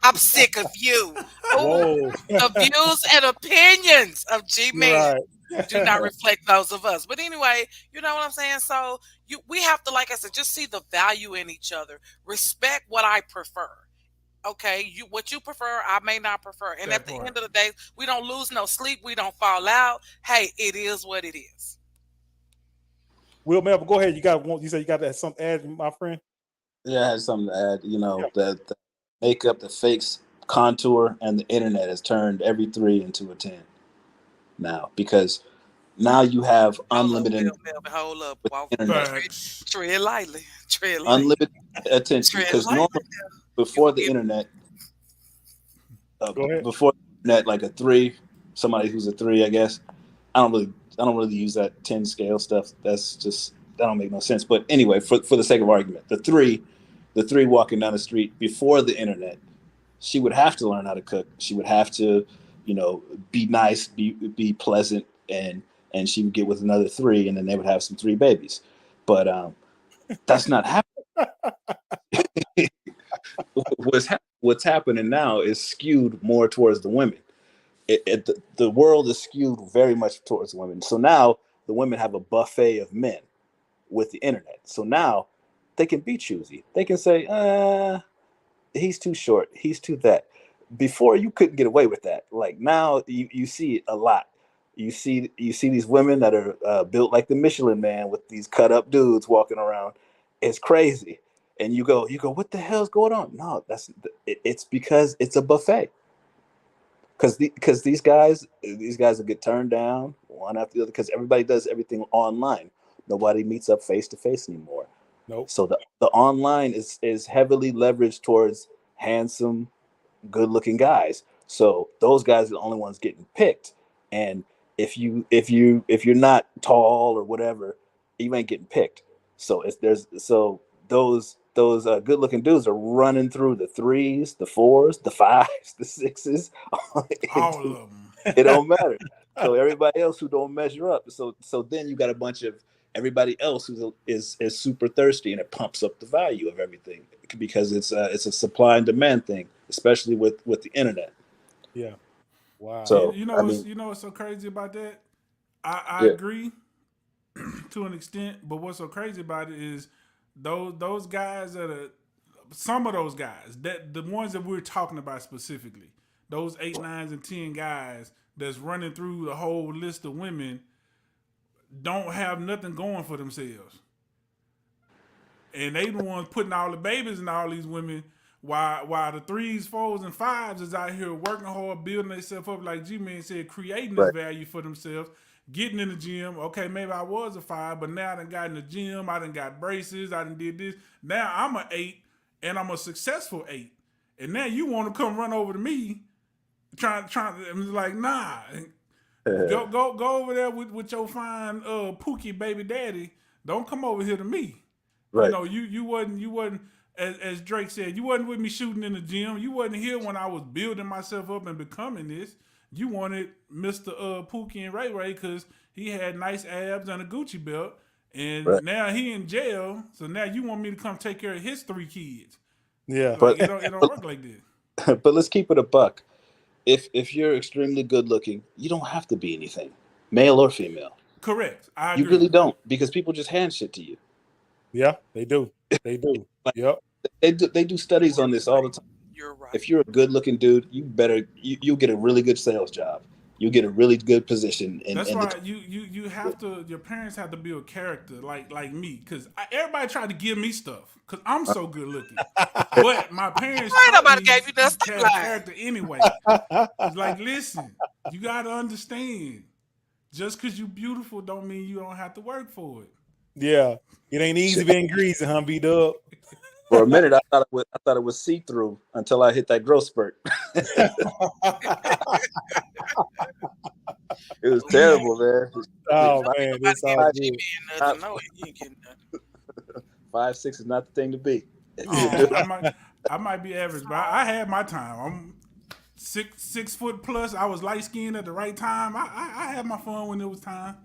[SPEAKER 8] I'm sick of you. The views and opinions of G-Man do not reflect those of us. But anyway, you know what I'm saying? So we have to, like I said, just see the value in each other. Respect what I prefer. Okay, what you prefer, I may not prefer. And at the end of the day, we don't lose no sleep. We don't fall out. Hey, it is what it is.
[SPEAKER 2] Will Melvin, go ahead. You said you got that something to add, my friend?
[SPEAKER 9] Yeah, I had something to add. The makeup, the fakes, contour, and the internet has turned every 3 into a 10 now, because now you have unlimited.
[SPEAKER 8] Hold up. Tread lightly.
[SPEAKER 9] Unlimited attention, because normally before the internet, like a 3, somebody who's a 3, I guess. I don't really use that 10 scale stuff. That don't make no sense. But anyway, for the sake of argument, the three walking down the street before the internet, she would have to learn how to cook. She would have to, be nice, be pleasant, and she would get with another 3, and then they would have some 3 babies. But that's not happening. What's happening now is skewed more towards the women. The world is skewed very much towards women. So now the women have a buffet of men with the internet. So now they can be choosy. They can say, he's too short, he's too that. Before, you couldn't get away with that. Like now you see it a lot. You see these women that are built like the Michelin Man with these cut up dudes walking around. It's crazy. And you go, what the hell's going on? No, it's because it's a buffet. because these guys will get turned down one after the other because everybody does everything online. Nobody meets up face to face anymore.
[SPEAKER 2] Nope.
[SPEAKER 9] So the online is heavily leveraged towards handsome, good looking guys. So those guys are the only ones getting picked. And if you're not tall or whatever, you ain't getting picked. So those good looking dudes are running through the 3s, the 4s, the 5s, the 6s.
[SPEAKER 4] All of them.
[SPEAKER 9] It don't matter. So everybody else who don't measure up. So then you got a bunch of everybody else who is super thirsty, and it pumps up the value of everything because it's a supply and demand thing, especially with the internet.
[SPEAKER 2] Yeah. Wow.
[SPEAKER 9] So
[SPEAKER 4] you know what's so crazy about that? I agree to an extent, but what's so crazy about it is those guys some of those guys, that the ones that we're talking about specifically, those 8, 9s, and 10 guys that's running through the whole list of women, don't have nothing going for themselves. And they the ones putting all the babies in all these women while the 3s, 4s, and 5s is out here working hard, building themselves up, like G-Man said, creating this value for themselves, getting in the gym. Okay, maybe I was a 5, but now I done got in the gym, I done got braces, I done did this. Now I'm an 8, and I'm a successful 8. And now you want to come run over to me, trying I'm like, nah. Go over there with your fine Pookie baby daddy. Don't come over here to me.
[SPEAKER 9] Right.
[SPEAKER 4] You know, you wasn't as Drake said, you wasn't with me shooting in the gym. You wasn't here when I was building myself up and becoming this. You wanted Mr. Pookie and Ray Ray because he had nice abs and a Gucci belt. And now he in jail. So now you want me to come take care of his 3 kids.
[SPEAKER 2] Yeah.
[SPEAKER 4] Like,
[SPEAKER 9] But
[SPEAKER 4] it don't work like this.
[SPEAKER 9] but let's keep it a buck. If you're extremely good looking, you don't have to be anything, male or female.
[SPEAKER 4] Correct. I agree.
[SPEAKER 9] You really don't, because people just hand shit to you.
[SPEAKER 2] Yeah, they do. They do. Yep.
[SPEAKER 9] They do studies on this all the time.
[SPEAKER 8] You're right.
[SPEAKER 9] If you're a good looking dude, you get a really good sales job. You get a really good position.
[SPEAKER 4] That's why you have to. Your parents have to build character, like me, because everybody tried to give me stuff because I'm so good looking. But my parents
[SPEAKER 8] nobody gave you that stuff.
[SPEAKER 4] Character anyway. It's like, listen, you got to understand. Just because you beautiful don't mean you don't have to work for it.
[SPEAKER 2] Yeah, it ain't easy being greasy, huh, B-Dub?
[SPEAKER 9] For a minute, I thought it was see-through until I hit that growth spurt. It was terrible, man.
[SPEAKER 2] Oh man, it's all good.
[SPEAKER 9] 5'6" is not the thing to be.
[SPEAKER 4] I might be average, but I had my time. I'm 6 foot plus. I was light skinned at the right time. I had my fun when it was time.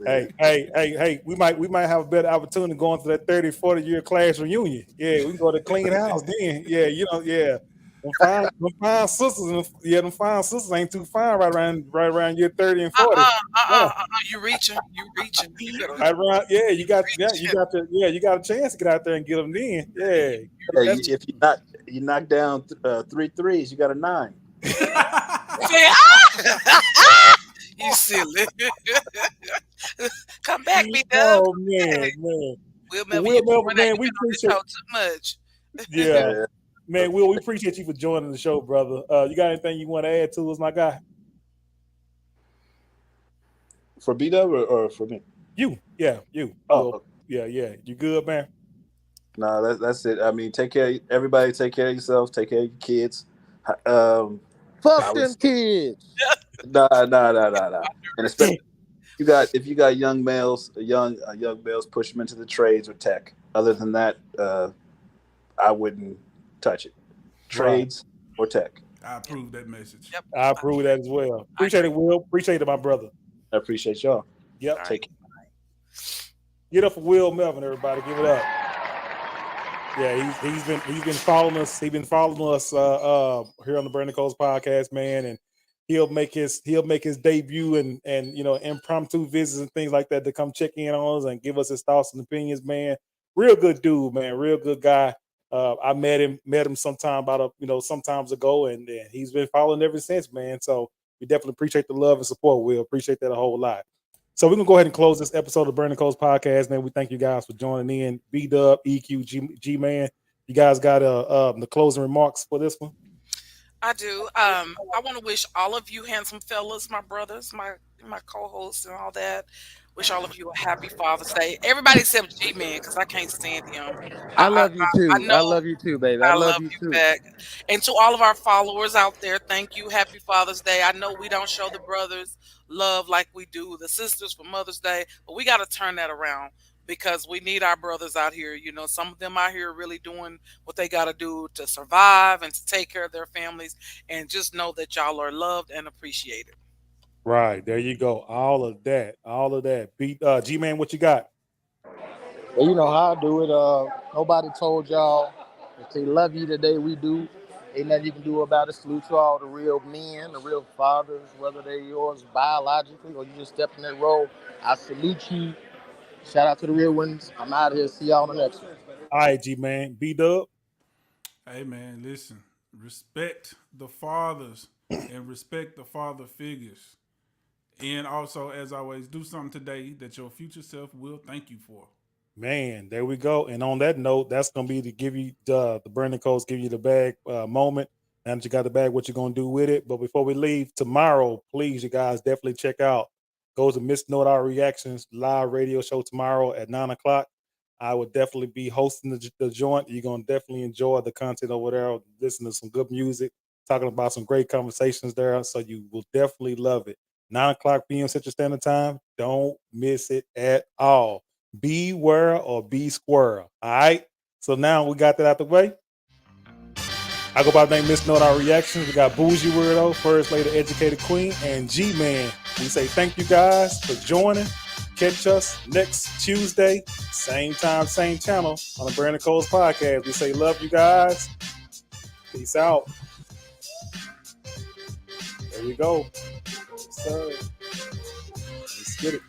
[SPEAKER 2] Hey, we might have a better opportunity going to that 30, 40-year class reunion. Yeah, we can go to clean house then. Yeah, Them fine sisters ain't too fine right around year 30 and 40.
[SPEAKER 8] You reaching.
[SPEAKER 2] Right around, you got a chance to get out there and get them then. Yeah.
[SPEAKER 9] If you knock down 3 threes, you got a 9.
[SPEAKER 8] You silly. Come back, B-Dub.
[SPEAKER 2] Oh man.
[SPEAKER 8] Will man,
[SPEAKER 2] we appreciate
[SPEAKER 8] too much.
[SPEAKER 2] Yeah. Man, Will, we appreciate you for joining the show, brother. You got anything you want to add to us, my guy?
[SPEAKER 9] For B-Dub or for me?
[SPEAKER 2] You. Yeah, you.
[SPEAKER 9] Oh.
[SPEAKER 2] Yeah. You good, man?
[SPEAKER 9] No, that's it. I mean, everybody take care of yourself. Take care of your kids.
[SPEAKER 5] Fuck them kids.
[SPEAKER 9] Nah. And especially if you got young males, young males, push them into the trades or tech. Other than that, I wouldn't touch it. Trades or tech.
[SPEAKER 4] I approve that message.
[SPEAKER 8] Yep.
[SPEAKER 2] I approve that as well. Appreciate it, Will. Appreciate it, my brother.
[SPEAKER 9] I appreciate y'all.
[SPEAKER 2] Yep.
[SPEAKER 9] Take it.
[SPEAKER 2] Get up for Will Melvin, everybody. Give it up. Yeah, he's been following us. He's been following us here on the Burning Coals podcast, man, and he'll make his debut and impromptu visits and things like that to come check in on us and give us his thoughts and opinions, man. Real good dude, man. Real good guy. I met him sometime sometimes ago, and he's been following ever since, man. So we definitely appreciate the love and support. We'll appreciate that a whole lot. So we're gonna go ahead and close this episode of Burning Coals podcast, man. We thank you guys for joining in. B-Dub, EQ, G-Man. You guys got the closing remarks for this one?
[SPEAKER 8] I do. I want to wish all of you handsome fellas, my brothers, my co-hosts, and all that. Wish all of you a happy Father's Day. Everybody except G-Man, because I can't stand him.
[SPEAKER 5] I
[SPEAKER 8] I
[SPEAKER 5] love you too. I
[SPEAKER 8] know
[SPEAKER 5] love you too, baby. I
[SPEAKER 8] I
[SPEAKER 5] love
[SPEAKER 8] love
[SPEAKER 5] you
[SPEAKER 8] you
[SPEAKER 5] too.
[SPEAKER 8] back. And to all of our followers out there, thank you. Happy Father's Day. I know we don't show the brothers love like we do the sisters for Mother's Day, but we got to turn that around because we need our brothers out here. You know, some of them out here really doing what they got to do to survive and to take care of their families. And just know that y'all are loved and appreciated.
[SPEAKER 2] Right. There you go. All of that. All of that. Beat G-Man, what you got?
[SPEAKER 5] Well, you know how I do it. Nobody told y'all if they love you today, we do. Ain't nothing you can do about it. Salute to all the real men, the real fathers, whether they're yours biologically or you just step in that role. I salute you. Shout out to the real ones. I'm out of here. See y'all on the next one.
[SPEAKER 2] All right, G-Man. B-Dub.
[SPEAKER 4] Hey man, listen. Respect the fathers and respect the father figures. And also, as always, do something today that your future self will thank you for.
[SPEAKER 2] Man, there we go. And on that note, that's gonna be to give you the Burning Coals, give you the bag moment. Now that you got the bag, what you're gonna do with it. But before we leave tomorrow, please, you guys definitely check out. Go to Miss Note Our Reactions live radio show tomorrow at 9:00. I would definitely be hosting the joint. You're gonna definitely enjoy the content over there. Listen to some good music, talking about some great conversations there. So you will definitely love it. 9:00 p.m. Central Standard Time. Don't miss it at all. Beware or be squirrel. All right. So now we got that out the way. I go by the name Miss Note Our Reactions. We got Bougie Weirdo, First Lady Educated Queen, and G-Man. We say thank you guys for joining. Catch us next Tuesday, same time, same channel on the Burning Coals podcast. We say love you guys. Peace out. There we go. Yes, sir. Let's get it.